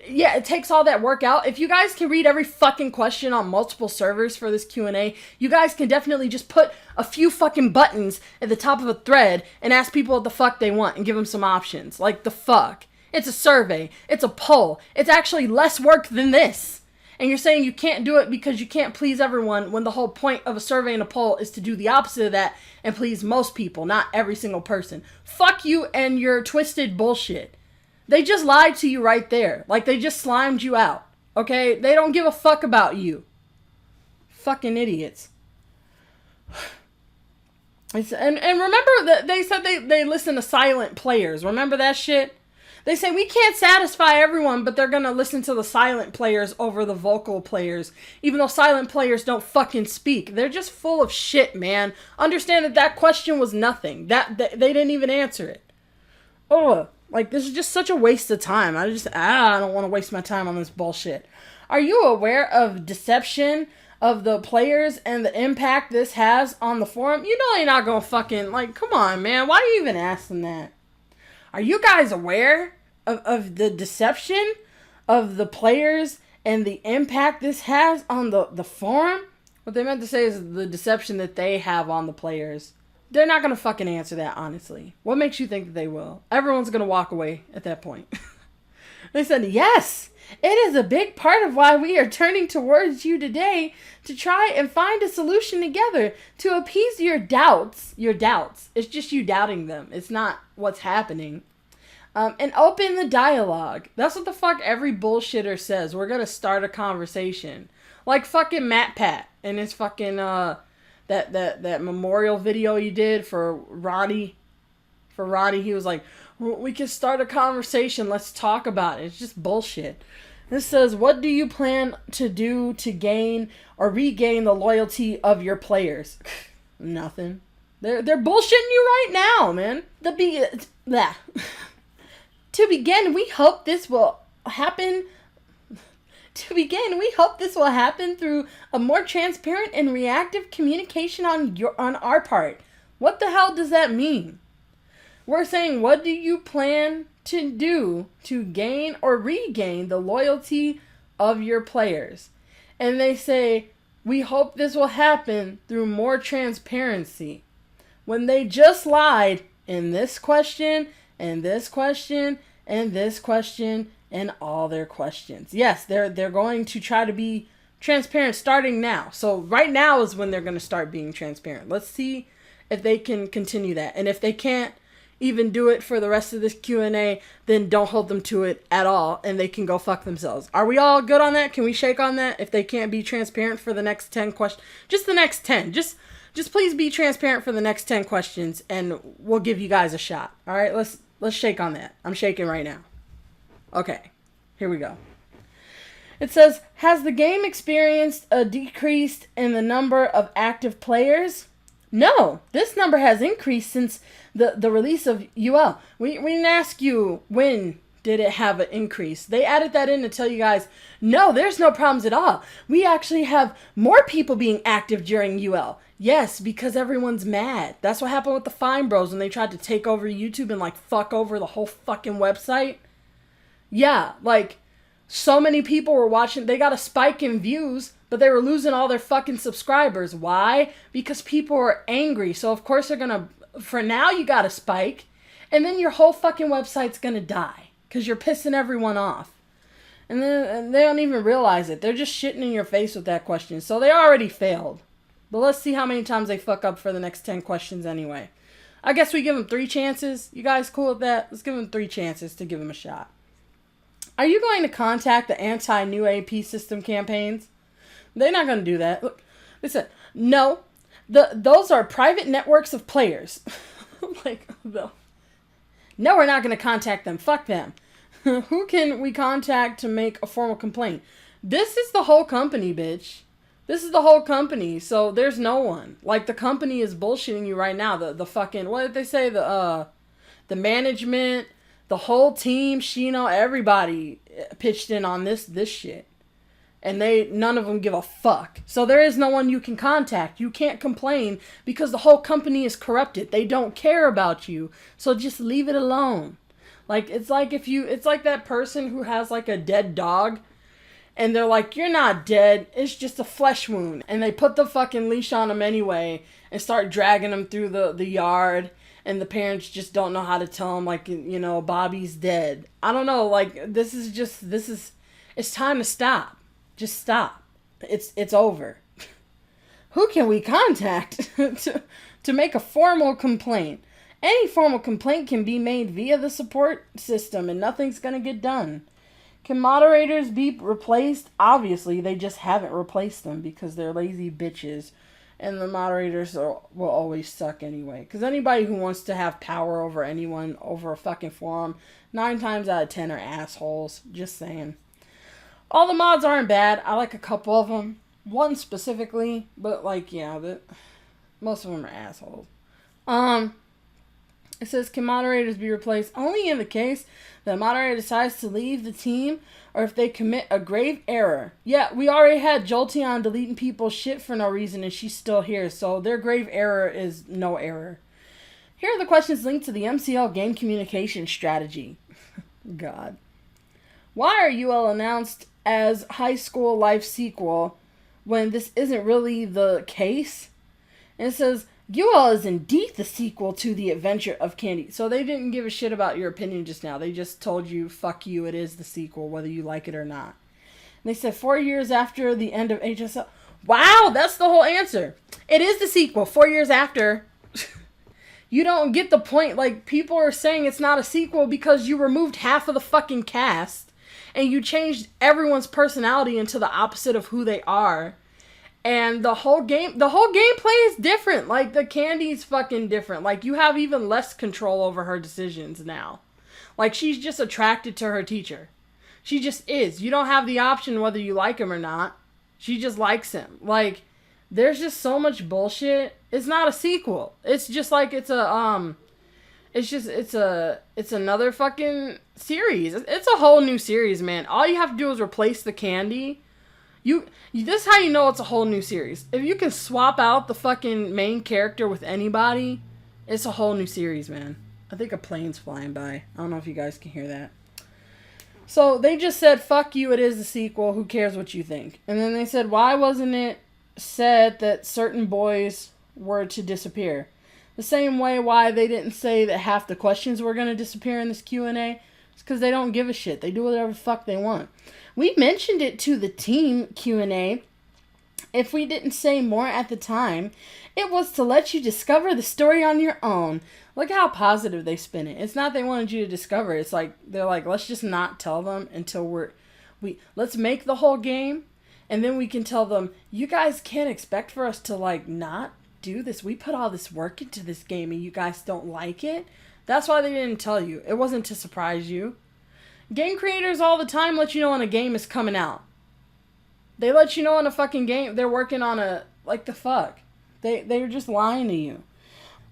Yeah, it takes all that work out. If you guys can read every fucking question on multiple servers for this Q&A, you guys can definitely just put a few fucking buttons at the top of a thread and ask people what the fuck they want and give them some options. Like, the fuck? It's a survey. It's a poll. It's actually less work than this. And you're saying you can't do it because you can't please everyone when the whole point of a survey and a poll is to do the opposite of that and please most people, not every single person. Fuck you and your twisted bullshit. They just lied to you right there. Like, they just slimed you out. Okay? They don't give a fuck about you. Fucking idiots. And remember that they said they listen to silent players. Remember that shit? They say we can't satisfy everyone, but they're gonna listen to the silent players over the vocal players. Even though silent players don't fucking speak. They're just full of shit, man. Understand that question was nothing. That they didn't even answer it. Oh. Like, this is just such a waste of time. I don't want to waste my time on this bullshit. Are you aware of deception of the players and the impact this has on the forum? You know they're not going to fucking, like, come on, man. Why are you even asking that? Are you guys aware of the deception of the players and the impact this has on the forum? What they meant to say is the deception that they have on the players. They're not going to fucking answer that, honestly. What makes you think that they will? Everyone's going to walk away at that point. They said, yes, it is a big part of why we are turning towards you today to try and find a solution together to appease your doubts. Your doubts. It's just you doubting them. It's not what's happening. And open the dialogue. That's what the fuck every bullshitter says. We're going to start a conversation. Like fucking Matt Pat and his fucking that memorial video you did for Roddy. For Roddy, he was like, we can start a conversation. Let's talk about it. It's just bullshit. This says, what do you plan to do to gain or regain the loyalty of your players? Nothing. They're bullshitting you right now, man. To begin, we hope this will happen. Through a more transparent and reactive communication on our part. What the hell does that mean? We're saying, what do you plan to do to gain or regain the loyalty of your players? And they say, we hope this will happen through more transparency. When they just lied in this question, and this question, and this question, and all their questions. Yes, they're going to try to be transparent starting now. So right now is when they're going to start being transparent. Let's see if they can continue that. And if they can't even do it for the rest of this Q&A, then don't hold them to it at all, and they can go fuck themselves. Are we all good on that? Can we shake on that? If they can't be transparent for the next 10 questions, just the next 10, just please be transparent for the next 10 questions, and we'll give you guys a shot. All right, let's shake on that. I'm shaking right now. Okay, here we go. It says, has the game experienced a decrease in the number of active players? No, this number has increased since the release of UL. We didn't ask you when did it have an increase. They added that in to tell you guys, no, there's no problems at all. We actually have more people being active during UL. Yes, because everyone's mad. That's what happened with the Fine Bros when they tried to take over YouTube and like fuck over the whole fucking website. Yeah, like so many people were watching. They got a spike in views, but they were losing all their fucking subscribers. Why? Because people were angry. So of course they're gonna, for now you got a spike, and then your whole fucking website's gonna die because you're pissing everyone off. And then they don't even realize it. They're just shitting in your face with that question. So they already failed. But let's see how many times they fuck up for the next 10 questions anyway. I guess we give them 3 chances. You guys cool with that? Let's give them 3 chances to give them a shot. Are you going to contact the anti-new AP system campaigns? They're not going to do that. Look, listen, no. Those are private networks of players. No, we're not going to contact them. Fuck them. Who can we contact to make a formal complaint? This is the whole company, bitch. This is the whole company. So there's no one. Like, the company is bullshitting you right now. The fucking, what did they say? The management, the whole team, Shino, everybody pitched in on this shit. And none of them give a fuck. So there is no one you can contact. You can't complain because the whole company is corrupted. They don't care about you. So just leave it alone. Like, it's like that person who has like a dead dog and they're like, you're not dead. It's just a flesh wound. And they put the fucking leash on him anyway and start dragging him through the yard. And the parents just don't know how to tell him, like, you know, Bobby's dead. I don't know. Like, it's time to stop. Just stop. It's over. Who can we contact to make a formal complaint? Any formal complaint can be made via the support system and nothing's going to get done. Can moderators be replaced? Obviously, they just haven't replaced them because they're lazy bitches. And the moderators will always suck anyway. Because anybody who wants to have power over anyone, over a fucking forum, 9 times out of 10 are assholes. Just saying. All the mods aren't bad. I like a couple of them. One specifically. But, like, yeah, most of them are assholes. It says, can moderators be replaced? Only in the case that a moderator decides to leave the team or if they commit a grave error. Yeah, we already had Jolteon deleting people's shit for no reason and she's still here. So their grave error is no error. Here are the questions linked to the MCL game communication strategy. God. Why are UL announced as high school life sequel when this isn't really the case? And it says, UL is indeed the sequel to The Adventure of Candy. So they didn't give a shit about your opinion just now. They just told you, fuck you, it is the sequel, whether you like it or not. And they said 4 years after the end of HSL. Wow, that's the whole answer. It is the sequel, 4 years after. You don't get the point. Like, people are saying it's not a sequel because you removed half of the fucking cast. And you changed everyone's personality into the opposite of who they are. And the whole gameplay is different. Like, the candy's fucking different. Like, you have even less control over her decisions now. Like, she's just attracted to her teacher. She just is. You don't have the option whether you like him or not. She just likes him. Like, there's just so much bullshit. It's not a sequel. It's just like it's another fucking series. It's a whole new series, man. All you have to do is replace the candy. This is how you know it's a whole new series. If you can swap out the fucking main character with anybody, it's a whole new series, man. I think a plane's flying by. I don't know if you guys can hear that. So they just said, fuck you, it is a sequel. Who cares what you think? And then they said, why wasn't it said that certain boys were to disappear? The same way why they didn't say that half the questions were going to disappear in this Q&A. It's because they don't give a shit. They do whatever the fuck they want. We mentioned it to the team Q&A. If we didn't say more at the time, it was to let you discover the story on your own. Look how positive they spin it. It's not they wanted you to discover. It's like, they're like, let's just not tell them until let's make the whole game. And then we can tell them, you guys can't expect for us to, like, not do this. We put all this work into this game and you guys don't like it. That's why they didn't tell you. It wasn't to surprise you. Game creators all the time let you know when a game is coming out. They let you know when a fucking game, they're working on like, the fuck. They're just lying to you.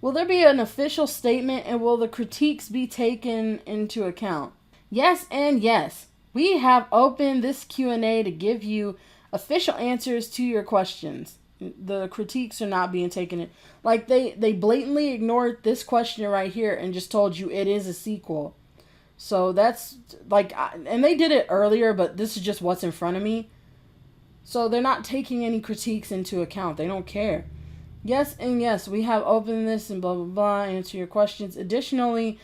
Will there be an official statement and will the critiques be taken into account? Yes and yes. We have opened this Q&A to give you official answers to your questions. The critiques are not being taken in. Like, they blatantly ignored this question right here and just told you it is a sequel. So that's, like, and they did it earlier, but this is just what's in front of me. So they're not taking any critiques into account. They don't care. Yes and yes, we have opened this and blah, blah, blah, answer your questions. Additionally,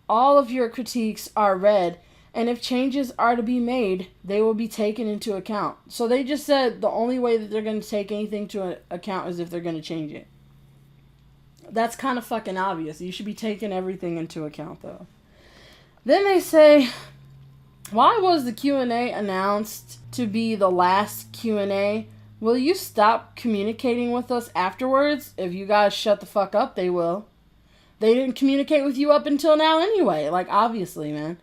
all of your critiques are read, and if changes are to be made, they will be taken into account. So they just said the only way that they're going to take anything to account is if they're going to change it. That's kind of fucking obvious. You should be taking everything into account, though. Then they say, why was the Q&A announced to be the last Q&A? Will you stop communicating with us afterwards? If you guys shut the fuck up, they will. They didn't communicate with you up until now anyway. Like, obviously, man.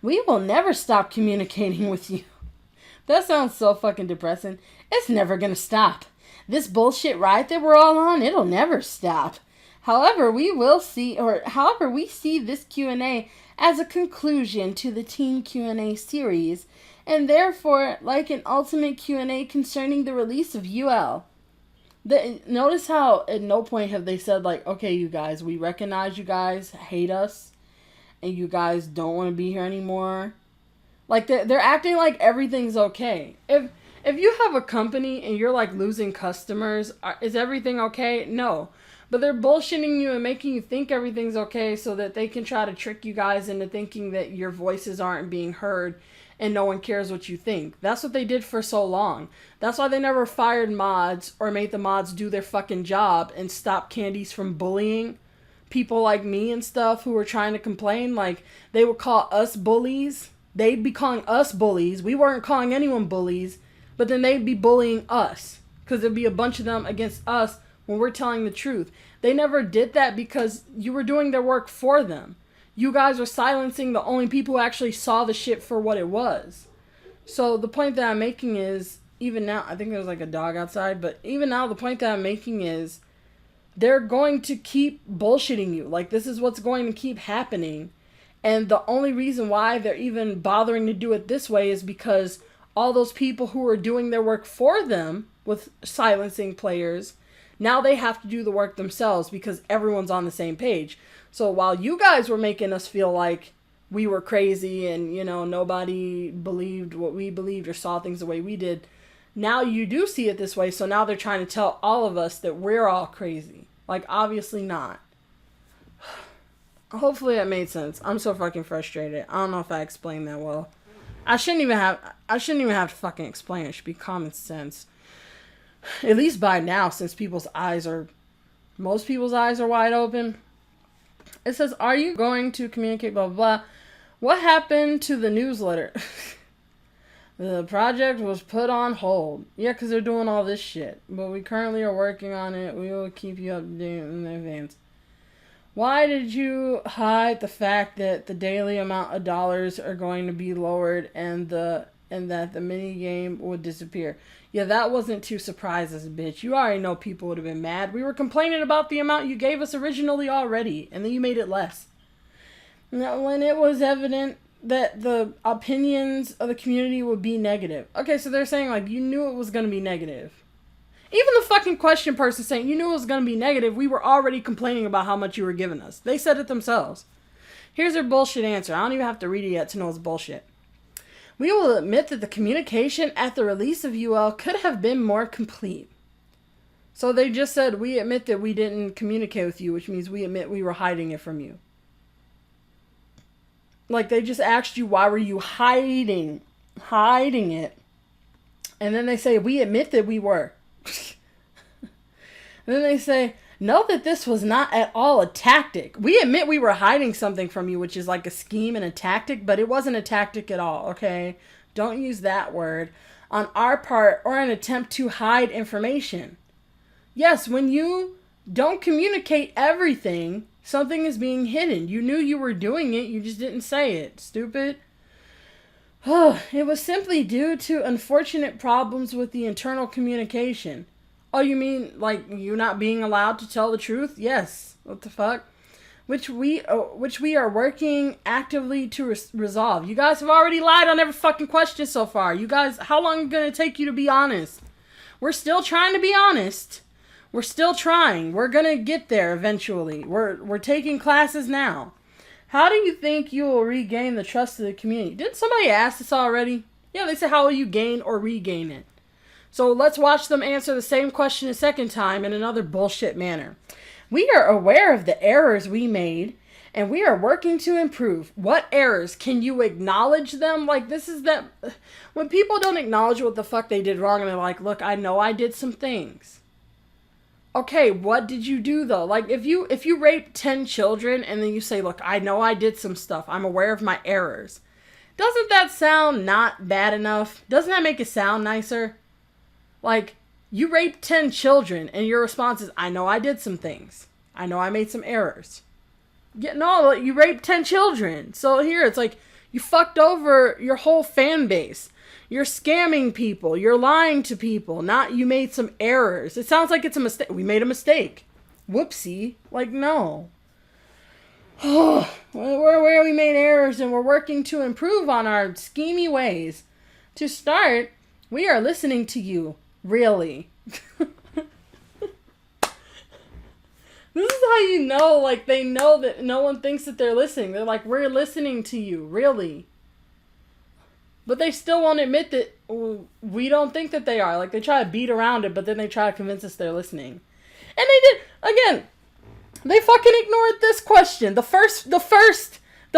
We will never stop communicating with you. That sounds so fucking depressing. It's never gonna stop. This bullshit ride that we're all on, it'll never stop. However, we see this Q&A as a conclusion to the Team Q&A series, and therefore, like an ultimate Q&A concerning the release of UL. Notice how at no point have they said, like, okay, you guys, we recognize you guys hate us, and you guys don't want to be here anymore. Like, they're acting like everything's okay. If you have a company and you're, like, losing customers, is everything okay? No. But they're bullshitting you and making you think everything's okay so that they can try to trick you guys into thinking that your voices aren't being heard and no one cares what you think. That's what they did for so long. That's why they never fired mods or made the mods do their fucking job and stop Candies from bullying people like me and stuff who were trying to complain. Like, they would call us bullies. They'd be calling us bullies. We weren't calling anyone bullies, but then they'd be bullying us because there'd be a bunch of them against us when we're telling the truth. They never did that because you were doing their work for them. You guys were silencing the only people who actually saw the shit for what it was. So the point that I'm making is, even now, I think there's like a dog outside, but even now the point that I'm making is they're going to keep bullshitting you. Like, this is what's going to keep happening. And the only reason why they're even bothering to do it this way is because all those people who are doing their work for them with silencing players, now they have to do the work themselves because everyone's on the same page. So while you guys were making us feel like we were crazy and, you know, nobody believed what we believed or saw things the way we did, now you do see it this way. So now they're trying to tell all of us that we're all crazy. Like, obviously not. Hopefully that made sense. I'm so fucking frustrated. I don't know if I explained that well. I shouldn't even have to fucking explain it. It should be common sense. At least by now, since most people's eyes are wide open. It says, are you going to communicate, blah, blah, blah. What happened to the newsletter? The project was put on hold. Yeah, because they're doing all this shit. But we currently are working on it. We will keep you updated in advance. Why did you hide the fact that the daily amount of dollars are going to be lowered and that the mini game would disappear? Yeah, that wasn't too surprises, bitch. You already know people would have been mad. We were complaining about the amount you gave us originally already, and then you made it less. Now, when it was evident that the opinions of the community would be negative. Okay, so they're saying, like, you knew it was going to be negative. Even the fucking question person saying, you knew it was going to be negative, we were already complaining about how much you were giving us. They said it themselves. Here's their bullshit answer. I don't even have to read it yet to know it's bullshit. We will admit that the communication at the release of UL could have been more complete. So they just said, we admit that we didn't communicate with you, which means we admit we were hiding it from you. Like, they just asked you, why were you hiding it? And then they say, we admit that we were. And then they say, know that this was not at all a tactic. We admit we were hiding something from you, which is like a scheme and a tactic, but it wasn't a tactic at all, okay? Don't use that word on our part or an attempt to hide information. Yes, when you don't communicate everything, something is being hidden. You knew you were doing it, you just didn't say it. Stupid. It was simply due to unfortunate problems with the internal communication. Oh, you mean like you not being allowed to tell the truth? Yes. What the fuck? Which we are working actively to resolve. You guys have already lied on every fucking question so far. You guys, how long is it going to take you to be honest? We're still trying to be honest. We're still trying. We're going to get there eventually. We're taking classes now. How do you think you will regain the trust of the community? Didn't somebody ask this already? Yeah, they said, how will you gain or regain it? So let's watch them answer the same question a second time in another bullshit manner. We are aware of the errors we made, and we are working to improve. What errors? Can you acknowledge them? Like, this is that... When people don't acknowledge what the fuck they did wrong, and they're like, look, I know I did some things. Okay, what did you do, though? Like, if you rape 10 children, and then you say, look, I know I did some stuff. I'm aware of my errors. Doesn't that sound not bad enough? Doesn't that make it sound nicer? Like, you raped 10 children, and your response is, I know I did some things. I know I made some errors. Yeah, no, you raped 10 children. So here, it's like, you fucked over your whole fan base. You're scamming people. You're lying to people. Not you made some errors. It sounds like it's a mistake. We made a mistake. Whoopsie. Like, no. Where we made errors, and we're working to improve on our schemy ways. To start, we are listening to you. Really. This is how you know, like, they know that no one thinks that they're listening. They're like, we're listening to you. Really. But they still won't admit that we don't think that they are. Like, they try to beat around it, but then they try to convince us they're listening. And they did, again, they fucking ignored this question. The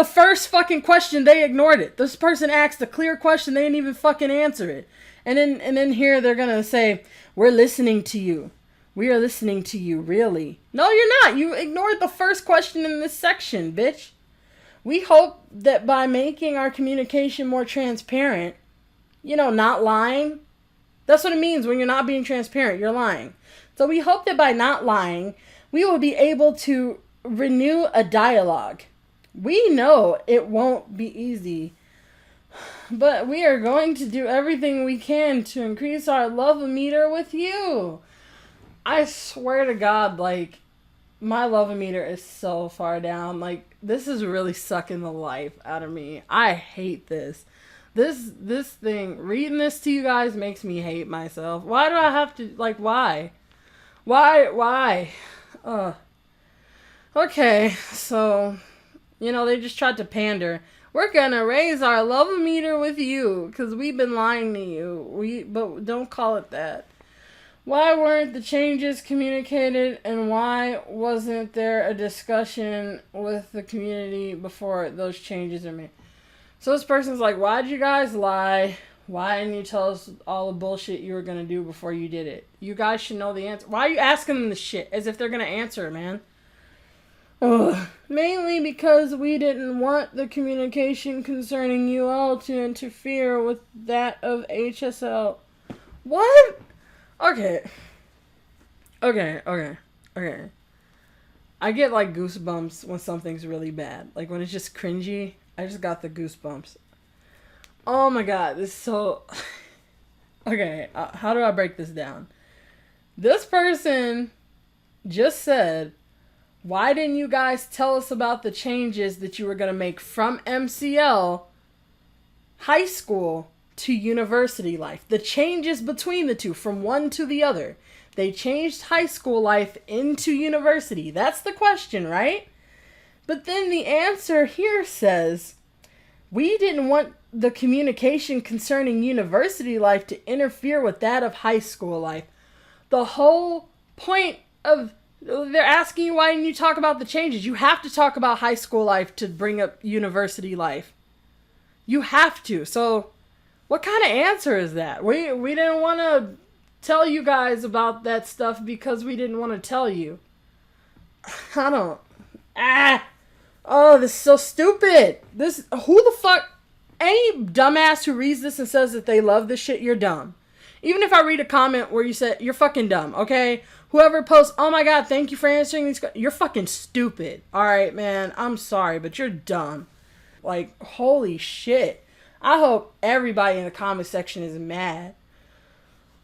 first fucking question, they ignored it. This person asked a clear question, they didn't even fucking answer it. And then here they're gonna say, we're listening to you. We are listening to you, really. No, you're not. You ignored the first question in this section, bitch. We hope that by making our communication more transparent, not lying. That's what it means when you're not being transparent. You're lying. So we hope that by not lying, we will be able to renew a dialogue. We know it won't be easy, but we are going to do everything we can to increase our love-o-meter with you. I swear to God, like, my love-o-meter is so far down. Like, this is really sucking the life out of me. I hate this. This thing, reading this to you guys makes me hate myself. Why do I have to, like, why? Why? Okay, so, they just tried to pander. We're gonna raise our love-o-meter with you, because we've been lying to you. But don't call it that. Why weren't the changes communicated, and why wasn't there a discussion with the community before those changes are made? So this person's like, why did you guys lie? Why didn't you tell us all the bullshit you were going to do before you did it? You guys should know the answer. Why are you asking them this shit as if they're going to answer, man? Ugh. Mainly because we didn't want the communication concerning UL to interfere with that of HSL. What? Okay. I get like goosebumps when something's really bad. Like when it's just cringy, I just got the goosebumps. Oh my god, this is so... Okay, how do I break this down? This person just said, why didn't you guys tell us about the changes that you were going to make from MCL high school to university life? The changes between the two, from one to the other. They changed high school life into university. That's the question, right? But then the answer here says, we didn't want the communication concerning university life to interfere with that of high school life. The whole point of... They're asking you, why didn't you talk about the changes? You have to talk about high school life to bring up university life. You have to. So, what kind of answer is that? We didn't want to tell you guys about that stuff because we didn't want to tell you. I don't... Oh, this is so stupid. Who the fuck... Any dumbass who reads this and says that they love this shit, you're dumb. Even if I read a comment where you said, you're fucking dumb, okay? Whoever posts, oh my god, thank you for answering these questions, you're fucking stupid. Alright, man, I'm sorry, but you're dumb. Like, holy shit. I hope everybody in the comment section is mad.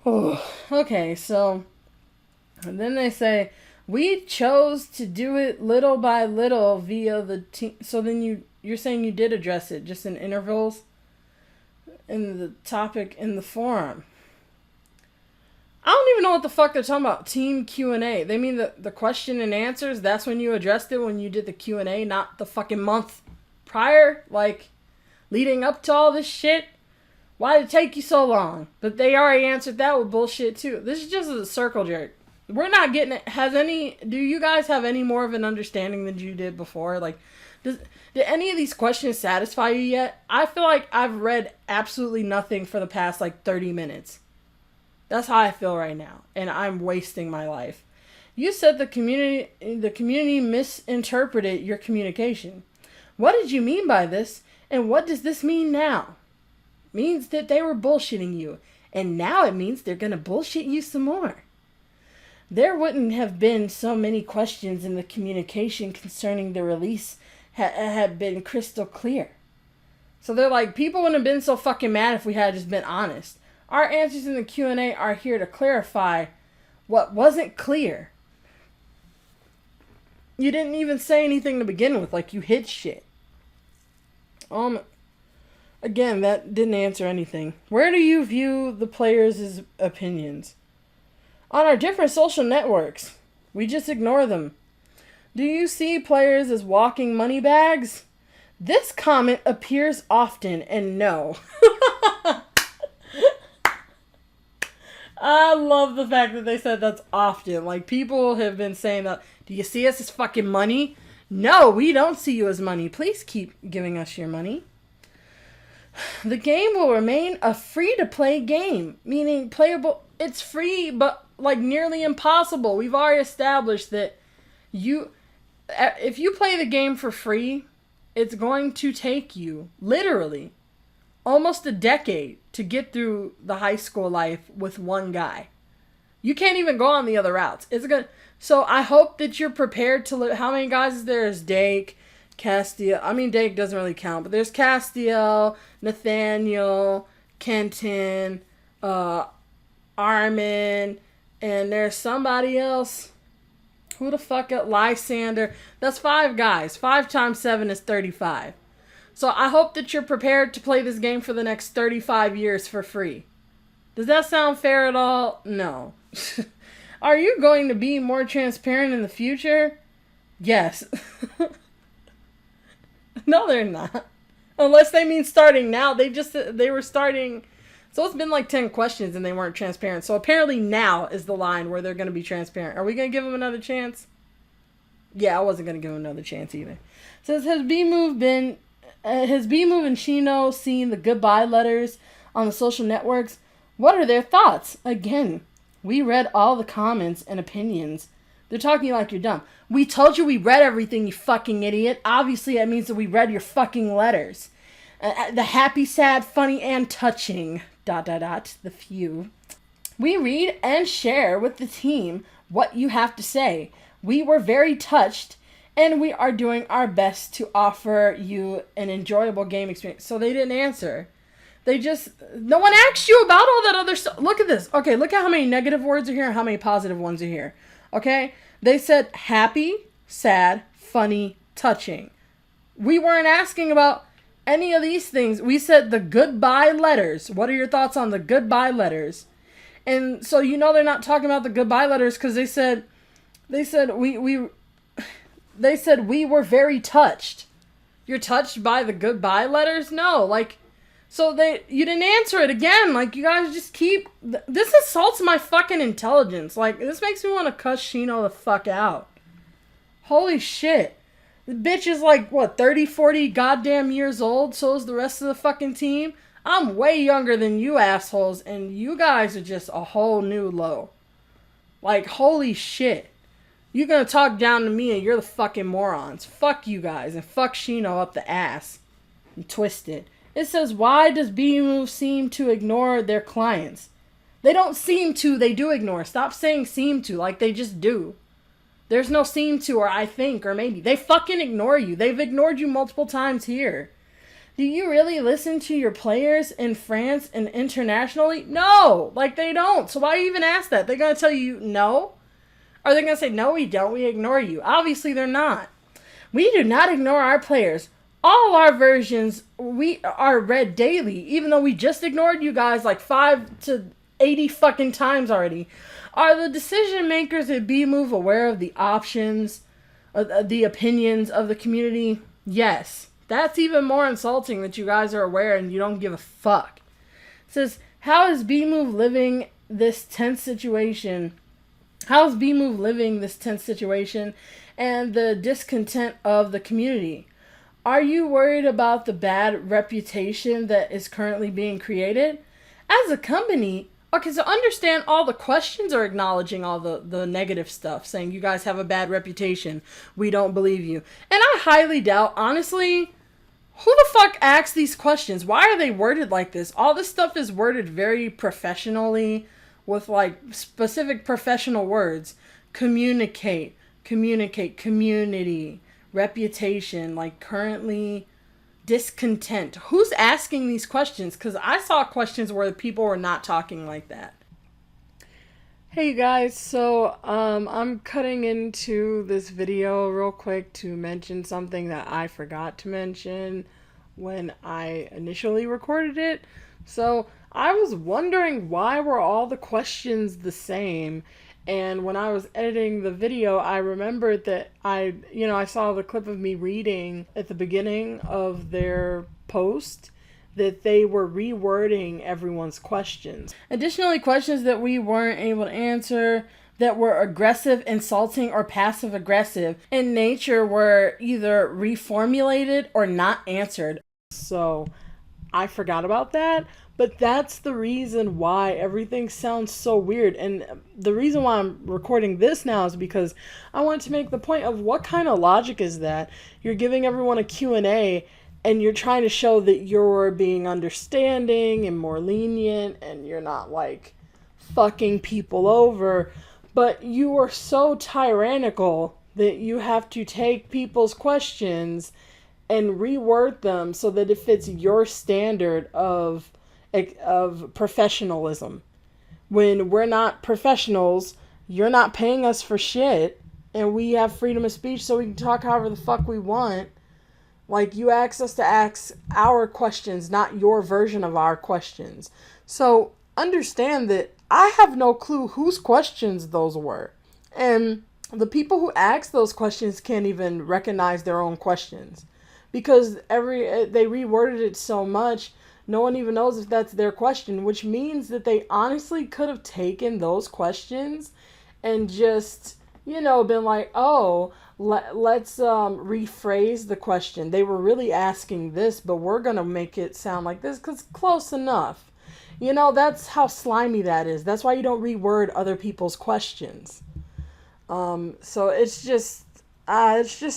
Oh, okay, so... And then they say, we chose to do it little by little via the team. So then you're saying you did address it, just in intervals? In the topic in the forum. I don't even know what the fuck they're talking about. Team Q&A. They mean the question and answers? That's when you addressed it, when you did the Q&A, not the fucking month prior? Like, leading up to all this shit? Why did it take you so long? But they already answered that with bullshit too. This is just a circle jerk. We're not getting it. Do you guys have any more of an understanding than you did before? Like, did any of these questions satisfy you yet? I feel like I've read absolutely nothing for the past, 30 minutes. That's how I feel right now. And I'm wasting my life. You said the community misinterpreted your communication. What did you mean by this? And what does this mean now? Means that they were bullshitting you. And now it means they're going to bullshit you some more. There wouldn't have been so many questions in the communication concerning the release had been crystal clear. So they're like, people wouldn't have been so fucking mad if we had just been honest. Our answers in the Q&A are here to clarify what wasn't clear. You didn't even say anything to begin with, like you hid shit. Again, that didn't answer anything. Where do you view the players' opinions? On our different social networks. We just ignore them. Do you see players as walking money bags? This comment appears often, and no. I love the fact that they said that's often. Like, people have been saying that, do you see us as fucking money? No, we don't see you as money. Please keep giving us your money. The game will remain a free-to-play game, meaning playable. It's free, but nearly impossible. We've already established that if you play the game for free, it's going to take you, literally, almost a decade to get through the high school life with one guy. You can't even go on the other routes. So I hope that you're prepared to live. How many guys is there? Is Dake, Castiel? I mean, Dake doesn't really count, but there's Castiel, Nathaniel, Kenton, Armin, and there's somebody else. Who the fuck else? Lysander. That's 5 guys. 5 times 7 is 35. So I hope that you're prepared to play this game for the next 35 years for free. Does that sound fair at all? No. Are you going to be more transparent in the future? Yes. No, they're not. Unless they mean starting now. They were starting... So it's been 10 questions and they weren't transparent. So apparently now is the line where they're going to be transparent. Are we going to give them another chance? Yeah, I wasn't going to give them another chance either. It says, has beemov and Chino seen the goodbye letters on the social networks? What are their thoughts? Again, we read all the comments and opinions, They're talking like you're dumb. We told you we read everything, you fucking idiot. Obviously, that means that we read your fucking letters. The happy, sad, funny, and touching, ... the few. We read and share with the team what you have to say. We were very touched, and we are doing our best to offer you an enjoyable game experience. So they didn't answer. No one asked you about all that other stuff. Look at this. Okay, look at how many negative words are here and how many positive ones are here. Okay? They said happy, sad, funny, touching. We weren't asking about any of these things. We said the goodbye letters. What are your thoughts on the goodbye letters? And so they're not talking about the goodbye letters because they said we were very touched. You're touched by the goodbye letters? No, so you didn't answer it again. You guys just keep... This assaults my fucking intelligence. This makes me want to cuss Shino the fuck out. Holy shit. The bitch is 30, 40 goddamn years old. So is the rest of the fucking team. I'm way younger than you assholes. And you guys are just a whole new low. Holy shit. You're gonna talk down to me and you're the fucking morons. Fuck you guys. And fuck Shino up the ass. And twist it. It says, why does beemov seem to ignore their clients? They don't seem to, they do ignore. Stop saying seem to, they just do. There's no seem to or I think or maybe. They fucking ignore you. They've ignored you multiple times here. Do you really listen to your players in France and internationally? No, they don't. So why even ask that? They're going to tell you no? Or they're going to say, no, we don't. We ignore you. Obviously, they're not. We do not ignore our players. All our versions, we are read daily, even though we just ignored you guys 5 to 80 fucking times already. Are the decision makers at beemov aware of the options, the opinions of the community? Yes. That's even more insulting that you guys are aware and you don't give a fuck. It says, how is beemov living this tense situation? How is beemov living this tense situation and the discontent of the community? Are you worried about the bad reputation that is currently being created? As a company, okay, so understand all the questions are acknowledging all the negative stuff, saying you guys have a bad reputation. We don't believe you. And I highly doubt, honestly, who the fuck asks these questions? Why are they worded like this? All this stuff is worded very professionally with specific professional words. Communicate, community. Reputation, currently discontent. Who's asking these questions? Because I saw questions where people were not talking like that. Hey you guys, so I'm cutting into this video real quick to mention something that I forgot to mention when I initially recorded it. So I was wondering, why were all the questions the same? And when I was editing the video, I remembered that I saw the clip of me reading at the beginning of their post that they were rewording everyone's questions. Additionally, questions that we weren't able to answer that were aggressive, insulting, or passive-aggressive in nature were either reformulated or not answered. So I forgot about that. But that's the reason why everything sounds so weird. And the reason why I'm recording this now is because I wanted to make the point of what kind of logic is that? You're giving everyone a Q&A and you're trying to show that you're being understanding and more lenient and you're not fucking people over. But you are so tyrannical that you have to take people's questions and reword them so that it fits your standard of professionalism. When we're not professionals, you're not paying us for shit, and we have freedom of speech so we can talk however the fuck we want. You asked us to ask our questions, not your version of our questions. So understand that I have no clue whose questions those were. And the people who asked those questions can't even recognize their own questions. Because they reworded it so much, no one even knows if that's their question, which means that they honestly could have taken those questions and just, been like, oh, let's rephrase the question. They were really asking this, but we're going to make it sound like this because close enough. That's how slimy that is. That's why you don't reword other people's questions. So it's just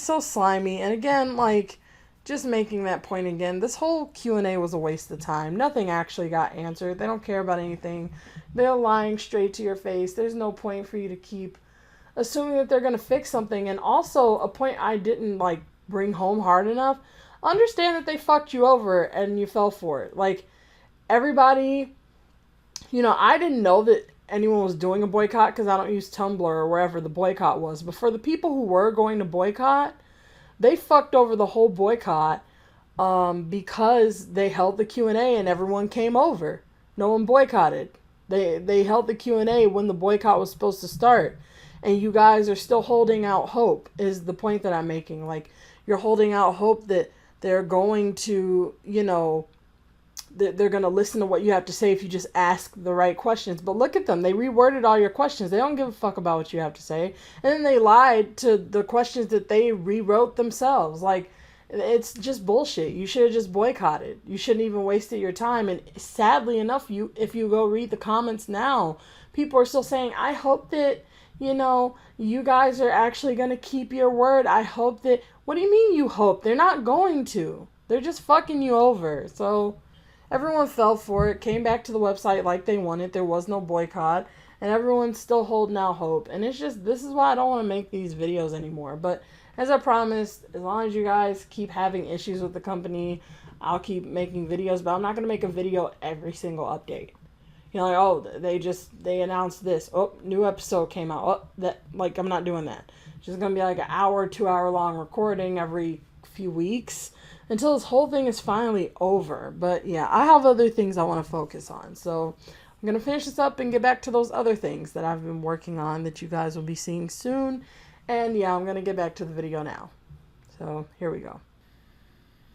so slimy. And again, like, just making that point again, this whole Q&A was a waste of time. Nothing actually got answered. They don't care about anything. They're lying straight to your face. There's no point for you to keep assuming that they're going to fix something. And also, a point I didn't, like, bring home hard enough, understand that they fucked you over and you fell for it. Like, everybody, I didn't know that anyone was doing a boycott because I don't use Tumblr or wherever the boycott was. But for the people who were going to boycott, they fucked over the whole boycott because they held the Q&A and everyone came over. No one boycotted. They held the Q&A when the boycott was supposed to start. And you guys are still holding out hope, is the point that I'm making. Like, you're holding out hope that they're going to, they're going to listen to what you have to say if you just ask the right questions. But look at them. They reworded all your questions. They don't give a fuck about what you have to say. And then they lied to the questions that they rewrote themselves. Like, it's just bullshit. You should have just boycotted. You shouldn't even wasted your time. And sadly enough, if you go read the comments now, people are still saying, I hope that, you guys are actually going to keep your word. I hope that... What do you mean you hope? They're not going to. They're just fucking you over. So everyone fell for it, came back to the website like they wanted. There was no boycott. And everyone's still holding out hope. And it's just... This is why I don't want to make these videos anymore. But as I promised, as long as you guys keep having issues with the company, I'll keep making videos. But I'm not going to make a video every single update. They announced this. Oh, new episode came out. I'm not doing that. It's just going to be like an hour, 2 hour long recording every few weeks until this whole thing is finally over. But yeah, I have other things I want to focus on. So I'm going to finish this up and get back to those other things that I've been working on that you guys will be seeing soon. And yeah, I'm going to get back to the video now. So here we go.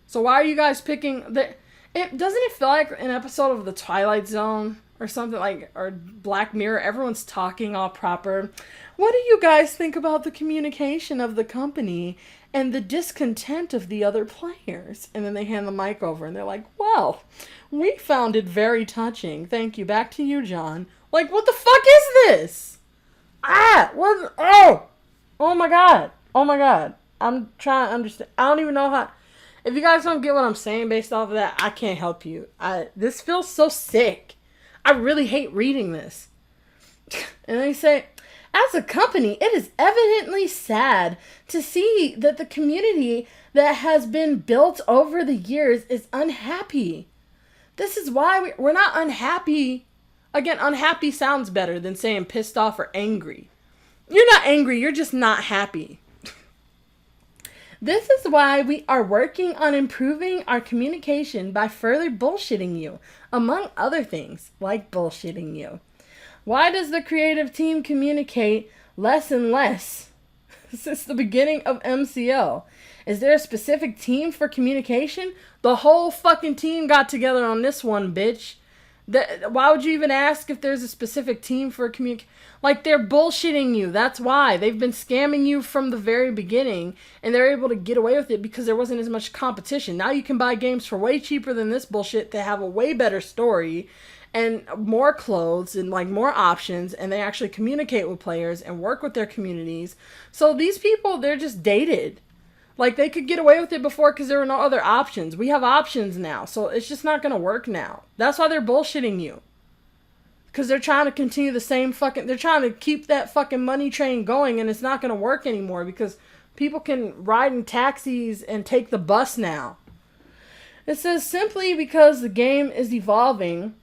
So why are you guys picking doesn't it feel like an episode of The Twilight Zone? Or something like, or Black Mirror, everyone's talking all proper. What do you guys think about the communication of the company and the discontent of the other players? And then they hand the mic over and they're like, well, we found it very touching. Thank you. Back to you, John. Like, what the fuck is this? What? Oh my God. I'm trying to understand. I don't even know how. If you guys don't get what I'm saying based off of that, I can't help you. This feels so sick. I really hate reading this. And they say, as a company, it is evidently sad to see that the community that has been built over the years is unhappy. This is why we're not unhappy. Again, unhappy sounds better than saying pissed off or angry. You're not angry, you're just not happy. This is why we are working on improving our communication by further bullshitting you, among other things, like bullshitting you. Why does the creative team communicate less and less since the beginning of MCL? Is there a specific team for communication? The whole fucking team got together on this one, bitch. Why would you even ask if there's a specific team for communication? Like, they're bullshitting you. That's why. They've been scamming you from the very beginning, and they're able to get away with it because there wasn't as much competition. Now you can buy games for way cheaper than this bullshit to have a way better story and more clothes and, like, more options, and they actually communicate with players and work with their communities. So these people, they're just dated. Like, they could get away with it before because there were no other options. We have options now, so it's just not going to work now. That's why they're bullshitting you. Because they're trying to continue the same they're trying to keep that fucking money train going, and it's not going to work anymore because people can ride in taxis and take the bus now. It says, simply because the game is evolving,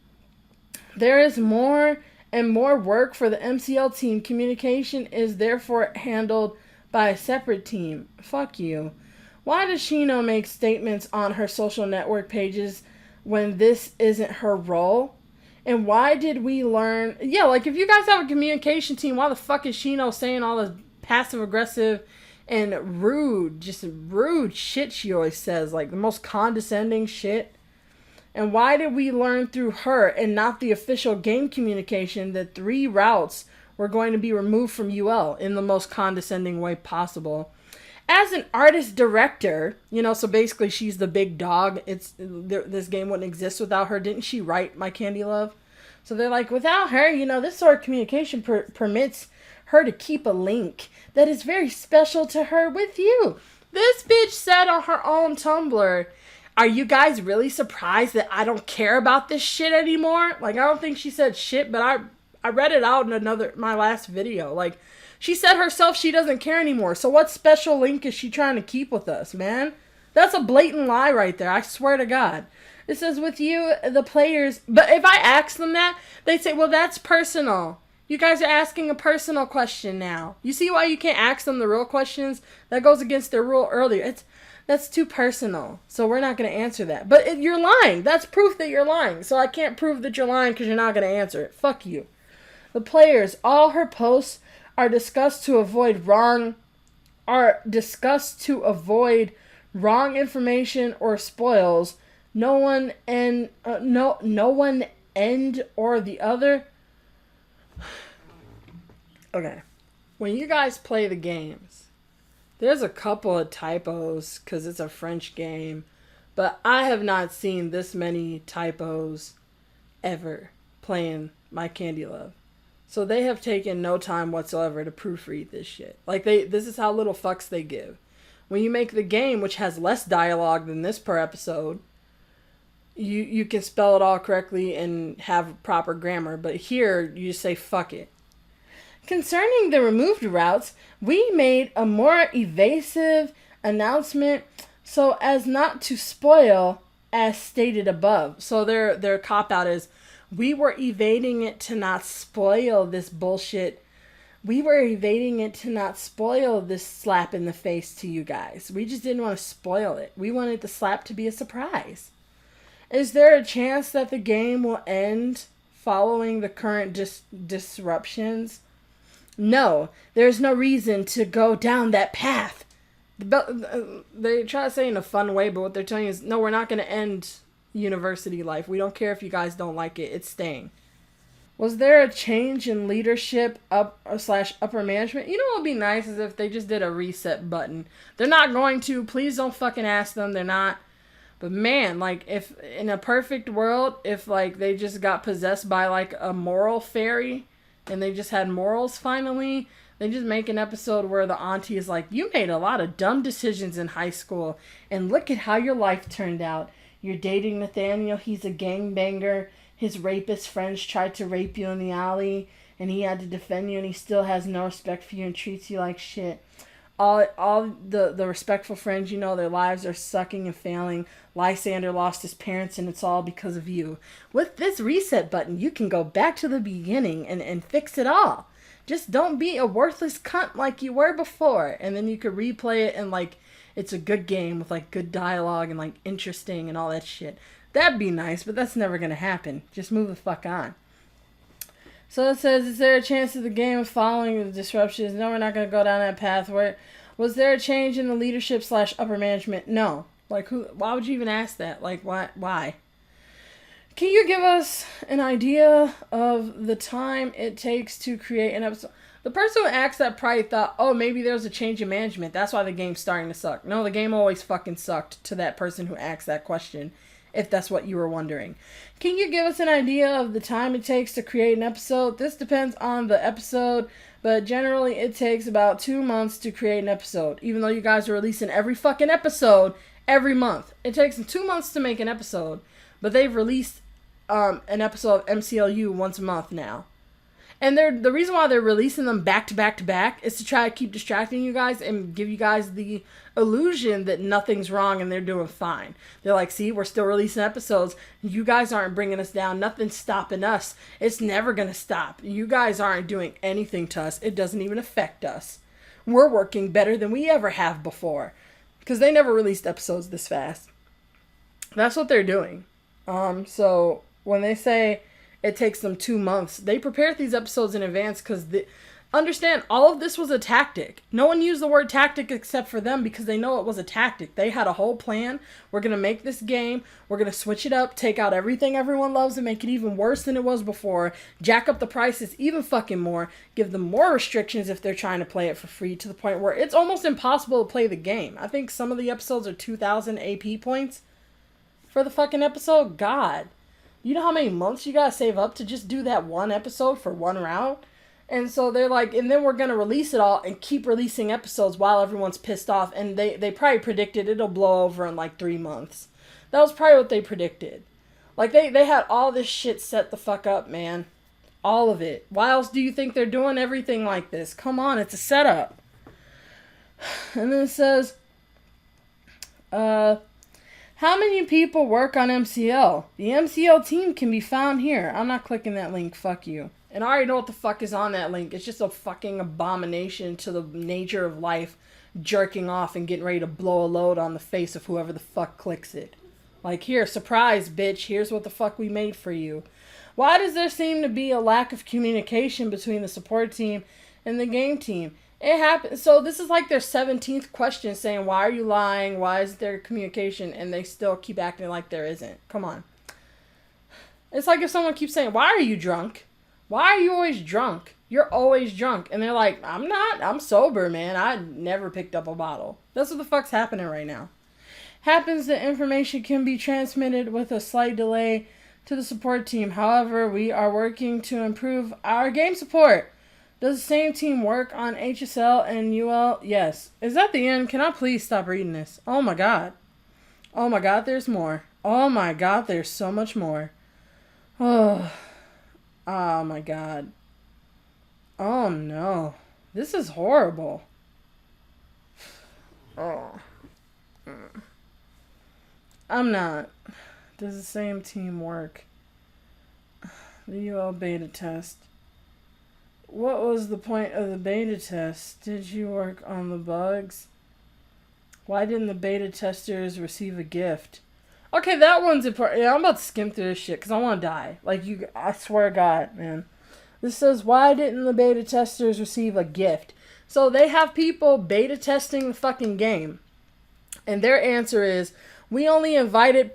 there is more and more work for the MCL team. Communication is therefore handled by a separate team. Fuck you. Why does Shino make statements on her social network pages when this isn't her role? And why did we learn... Yeah, like, if you guys have a communication team, why the fuck is Shino saying all this passive-aggressive and rude, just rude shit she always says? Like, the most condescending shit. And why did we learn through her and not the official game communication that 3 routes were going to be removed from UL in the most condescending way possible? As an artist director, so basically she's the big dog. This game wouldn't exist without her. Didn't she write My Candy Love? So they're like, without her, this sort of communication permits her to keep a link that is very special to her with you. This bitch said on her own Tumblr, are you guys really surprised that I don't care about this shit anymore? Like, I don't think she said shit, but I read it out in my last video. Like, she said herself she doesn't care anymore. So what special link is she trying to keep with us, man? That's a blatant lie right there. I swear to God. It says with you, the players. But if I ask them that, they say, well, that's personal. You guys are asking a personal question now. You see why you can't ask them the real questions? That goes against their rule earlier. That's too personal. So we're not going to answer that. But you're lying. That's proof that you're lying. So I can't prove that you're lying because you're not going to answer it. Fuck you. The players, all her posts are discussed to avoid wrong information or spoils. No one end or the other. Okay. When you guys play the games, there's a couple of typos because it's a French game, but I have not seen this many typos ever playing My Candy Love. So they have taken no time whatsoever to proofread this shit. Like, this is how little fucks they give. When you make the game, which has less dialogue than this per episode, you can spell it all correctly and have proper grammar. But here, you just say, fuck it. Concerning the removed routes, we made a more evasive announcement so as not to spoil, as stated above. So their cop-out is, we were evading it to not spoil this bullshit. We were evading it to not spoil this slap in the face to you guys. We just didn't want to spoil it. We wanted the slap to be a surprise. Is there a chance that the game will end following the current disruptions? No, there's no reason to go down that path. They try to say it in a fun way, but what they're telling you is, no, we're not going to end university life. We don't care if you guys don't like it. It's staying. Was there a change in leadership upper management? You know what would be nice is if they just did a reset button. They're not going to. Please don't fucking ask them. They're not. But man, like, if in a perfect world, if like they just got possessed by like a moral fairy and they just had morals finally, they just make an episode where the auntie is like, you made a lot of dumb decisions in high school and look at how your life turned out. You're dating Nathaniel. He's a gangbanger. His rapist friends tried to rape you in the alley and he had to defend you and he still has no respect for you and treats you like shit. All the respectful friends, you know, their lives are sucking and failing. Lysander lost his parents and it's all because of you. With this reset button, you can go back to the beginning and fix it all. Just don't be a worthless cunt like you were before. And then you could replay it and like, it's a good game with like good dialogue and like interesting and all that shit. That'd be nice, but that's never going to happen. Just move the fuck on. So it says, is there a chance of the game of following the disruptions? No, we're not going to go down that path. Was there a change in the leadership / upper management? No. Like, why would you even ask that? Like, why? Can you give us an idea of the time it takes to create an episode? The person who asked that probably thought, oh, maybe there was a change in management. That's why the game's starting to suck. No, the game always fucking sucked to that person who asked that question, if that's what you were wondering. Can you give us an idea of the time it takes to create an episode? This depends on the episode, but generally it takes about 2 months to create an episode. Even though you guys are releasing every fucking episode every month. It takes them 2 months to make an episode, but they've released an episode of MCLU once a month now. And the reason why they're releasing them back to back to back is to try to keep distracting you guys and give you guys the illusion that nothing's wrong and they're doing fine. They're like, see, we're still releasing episodes. You guys aren't bringing us down. Nothing's stopping us. It's never going to stop. You guys aren't doing anything to us. It doesn't even affect us. We're working better than we ever have before. Because they never released episodes this fast. That's what they're doing. So when they say it takes them 2 months, they prepared these episodes in advance because understand, all of this was a tactic. No one used the word tactic except for them because they know it was a tactic. They had a whole plan. We're going to make this game. We're going to switch it up, take out everything everyone loves and make it even worse than it was before. Jack up the prices even fucking more. Give them more restrictions if they're trying to play it for free to the point where it's almost impossible to play the game. I think some of the episodes are 2,000 AP points for the fucking episode. God. You know how many months you gotta save up to just do that one episode for one round? And so they're like, and then we're going to release it all and keep releasing episodes while everyone's pissed off. And they probably predicted it'll blow over in like 3 months. That was probably what they predicted. Like, they had all this shit set the fuck up, man. All of it. Why else do you think they're doing everything like this? Come on, it's a setup. And then it says, how many people work on MCL? The MCL team can be found here. I'm not clicking that link. Fuck you. And I already know what the fuck is on that link. It's just a fucking abomination to the nature of life, jerking off and getting ready to blow a load on the face of whoever the fuck clicks it. Like, here, surprise, bitch. Here's what the fuck we made for you. Why does there seem to be a lack of communication between the support team and the game team? It happens. So this is like their 17th question saying, why are you lying? Why is there communication? And they still keep acting like there isn't. Come on. It's like if someone keeps saying, why are you drunk? Why are you always drunk? You're always drunk. And they're like, I'm not. I'm sober, man. I never picked up a bottle. That's what the fuck's happening right now. Happens that information can be transmitted with a slight delay to the support team. However, we are working to improve our game support. Does the same team work on HSL and UL? Yes. Is that the end? Can I please stop reading this? Oh my god. Oh my god, there's more. Oh my god, there's so much more. Oh. Oh my god. Oh no. This is horrible. Oh. I'm not. Does the same team work? The UL beta test. What was the point of the beta test? Did you work on the bugs? Why didn't the beta testers receive a gift? Okay, that one's important. Yeah, I'm about to skim through this shit because I want to die. Like, I swear to God, man. This says, why didn't the beta testers receive a gift? So they have people beta testing the fucking game. And their answer is, we only invited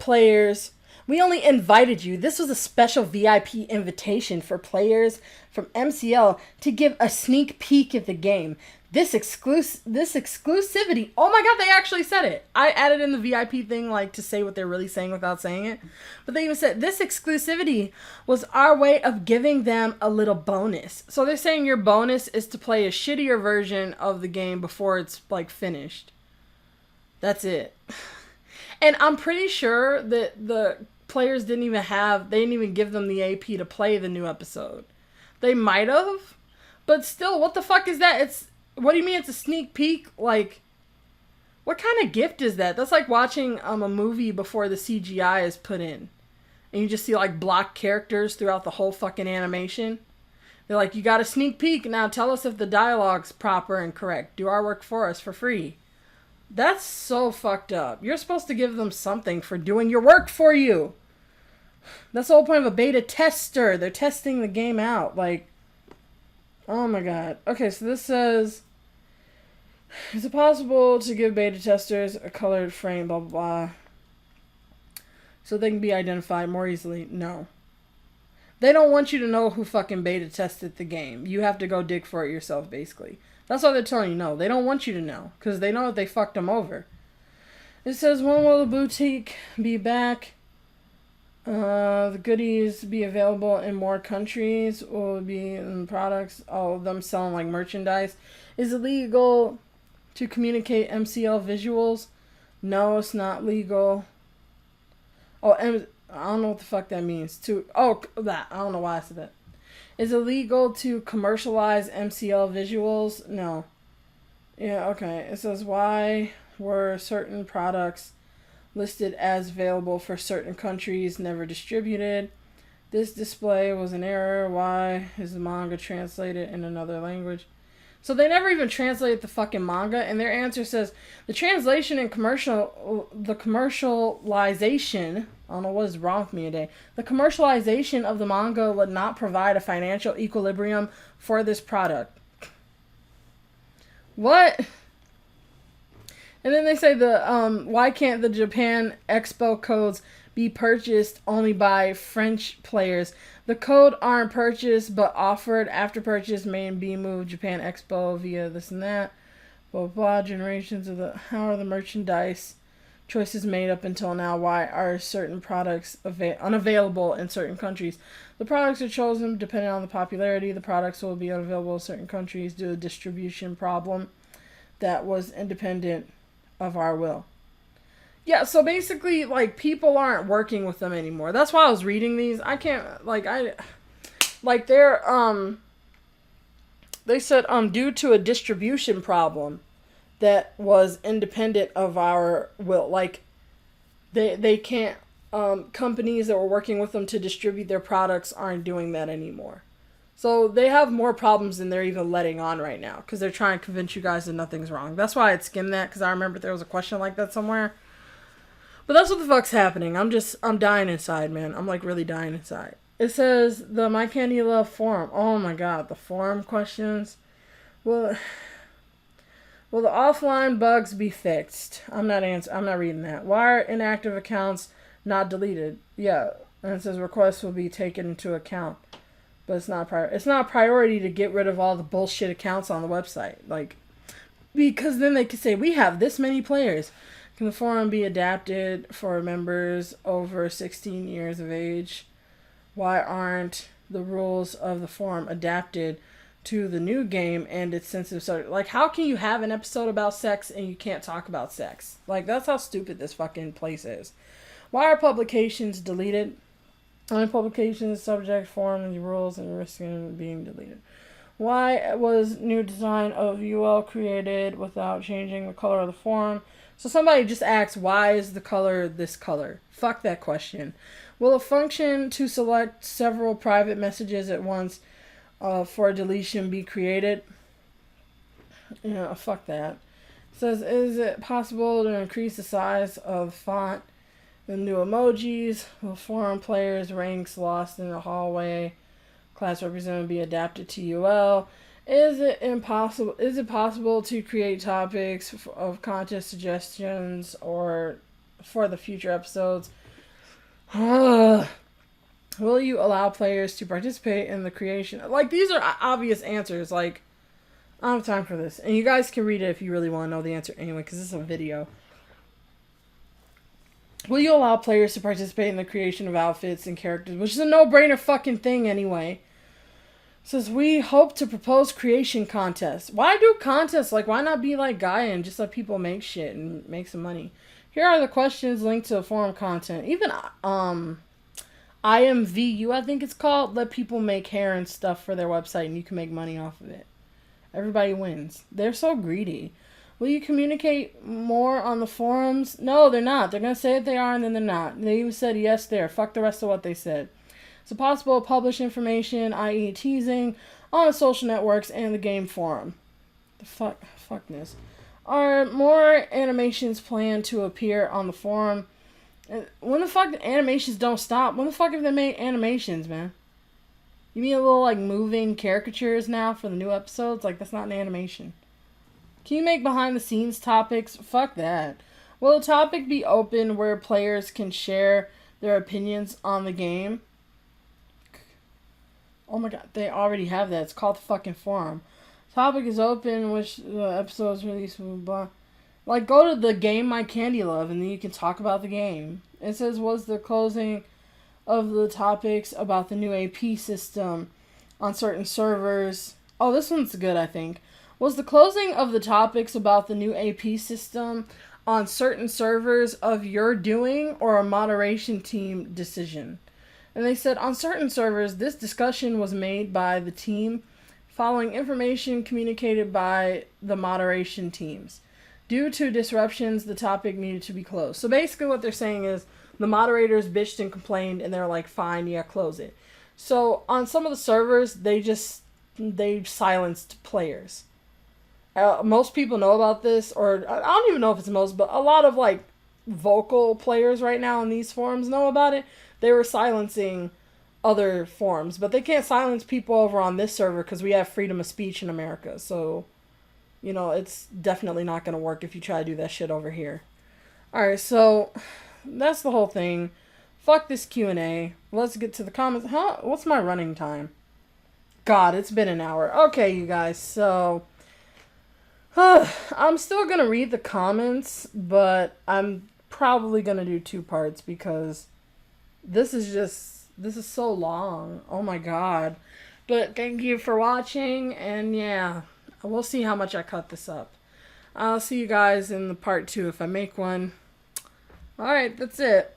you. This was a special VIP invitation for players from MCL to give a sneak peek at the game. This exclusivity. Oh my god, they actually said it. I added in the VIP thing like to say what they're really saying without saying it. But they even said this exclusivity was our way of giving them a little bonus. So they're saying your bonus is to play a shittier version of the game before it's like finished. That's it. And I'm pretty sure that the players didn't even give them the AP to play the new episode. They might have, but still, what the fuck is that? What do you mean it's a sneak peek? Like, what kind of gift is that? That's like watching a movie before the CGI is put in. And you just see like block characters throughout the whole fucking animation. They're like, you got a sneak peek, now tell us if the dialogue's proper and correct. Do our work for us for free. That's so fucked up. You're supposed to give them something for doing your work for you. That's the whole point of a beta tester. They're testing the game out. Like, oh my god. Okay, so this says, is it possible to give beta testers a colored frame, blah, blah, blah, so they can be identified more easily? No. They don't want you to know who fucking beta tested the game. You have to go dig for it yourself, basically. That's why they're telling you no. They don't want you to know, because they know that they fucked them over. It says, when will the boutique be back? The goodies be available in more countries? Will it be in products? All of them selling like merchandise. Is it legal to communicate MCL visuals? No, it's not legal. Oh, I don't know what the fuck that means. I don't know why I said that. Is it legal to commercialize MCL visuals? No. Yeah, okay. It says, why were certain products listed as available for certain countries, never distributed? This display was an error. Why is the manga translated in another language? So they never even translated the fucking manga, and their answer says, the translation and commercialization, I don't know what is wrong with me today, the commercialization of the manga would not provide a financial equilibrium for this product. What? And then they say why can't the Japan Expo codes be purchased only by French players? The code aren't purchased but offered after purchase, made in beemov Japan Expo via this and that. Blah, blah, generations of how are the merchandise choices made up until now. Why are certain products unavailable in certain countries? The products are chosen depending on the popularity. The products will be unavailable in certain countries due to a distribution problem that was independent of our will. Yeah, so basically, like, people aren't working with them anymore. That's why I was reading these. I can't, they said, due to a distribution problem that was independent of our will. Like, they can't, companies that were working with them to distribute their products aren't doing that anymore. So they have more problems than they're even letting on right now, because they're trying to convince you guys that nothing's wrong. That's why I'd skimmed that, because I remember there was a question like that somewhere. But that's what the fuck's happening. I'm dying inside, man. I'm, like, really dying inside. It says, the My Candy Love forum. Oh, my God. The forum questions. Will the offline bugs be fixed? I'm not reading that. Why are inactive accounts not deleted? Yeah. And it says, requests will be taken into account. But it's not a priority to get rid of all the bullshit accounts on the website. Like, because then they could say, we have this many players. Can the forum be adapted for members over 16 years of age? Why aren't the rules of the forum adapted to the new game and its sensitive subject? Like, how can you have an episode about sex and you can't talk about sex? Like, that's how stupid this fucking place is. Why are publications deleted? Only publications, subject, forum, and rules, and risking being deleted. Why was new design of UL created without changing the color of the forum? So somebody just asks, why is the color this color? Fuck that question. Will a function to select several private messages at once for deletion be created? Yeah, fuck that. It says, is it possible to increase the size of font? The new emojis. Will forum players' ranks lost in the hallway class representative be adapted to UL? Is it possible to create topics of contest suggestions or for the future episodes? Will you allow players to participate in the creation? Like, these are obvious answers. Like, I don't have time for this. And you guys can read it if you really want to know the answer anyway, because this is a video. Will you allow players to participate in the creation of outfits and characters? Which is a no-brainer fucking thing anyway. It says, we hope to propose creation contests. Why do contests? Like, why not be like Gaia and just let people make shit and make some money? Here are the questions linked to the forum content. Even IMVU, I think it's called, let people make hair and stuff for their website and you can make money off of it. Everybody wins. They're so greedy. Will you communicate more on the forums? No, they're not. They're going to say that they are and then they're not. They even said yes there. Fuck the rest of what they said. Is it possible to publish information, i.e. teasing, on the social networks and the game forum? The fuck this. Are more animations planned to appear on the forum? When the fuck the animations don't stop? When the fuck have they made animations, man? You mean a little, like, moving caricatures now for the new episodes? Like, that's not an animation. Can you make behind-the-scenes topics? Fuck that. Will the topic be open where players can share their opinions on the game? Oh my god, they already have that. It's called the fucking forum. Topic is open, which the episodes released, blah. Like, go to the game My Candy Love, and then you can talk about the game. It says, was the closing of the topics about the new AP system on certain servers. Oh, this one's good, I think. Was the closing of the topics about the new AP system on certain servers of your doing or a moderation team decision? And they said, on certain servers, this discussion was made by the team following information communicated by the moderation teams. Due to disruptions, the topic needed to be closed. So basically what they're saying is the moderators bitched and complained, and they're like, fine, yeah, close it. So on some of the servers, they silenced players. Most people know about this, or I don't even know if it's most, but a lot of, like, vocal players right now in these forums know about it. They were silencing other forums, but they can't silence people over on this server because we have freedom of speech in America. So, you know, it's definitely not going to work if you try to do that shit over here. Alright, so that's the whole thing. Fuck this Q&A. Let's get to the comments. What's my running time? God, it's been an hour. Okay, you guys, so I'm still going to read the comments, but I'm probably gonna do 2 parts because this is so long. Oh my god. But thank you for watching, and yeah, we'll see how much I cut this up. I'll see you guys in the part 2 if I make one. Alright, that's it.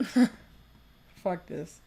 Fuck this.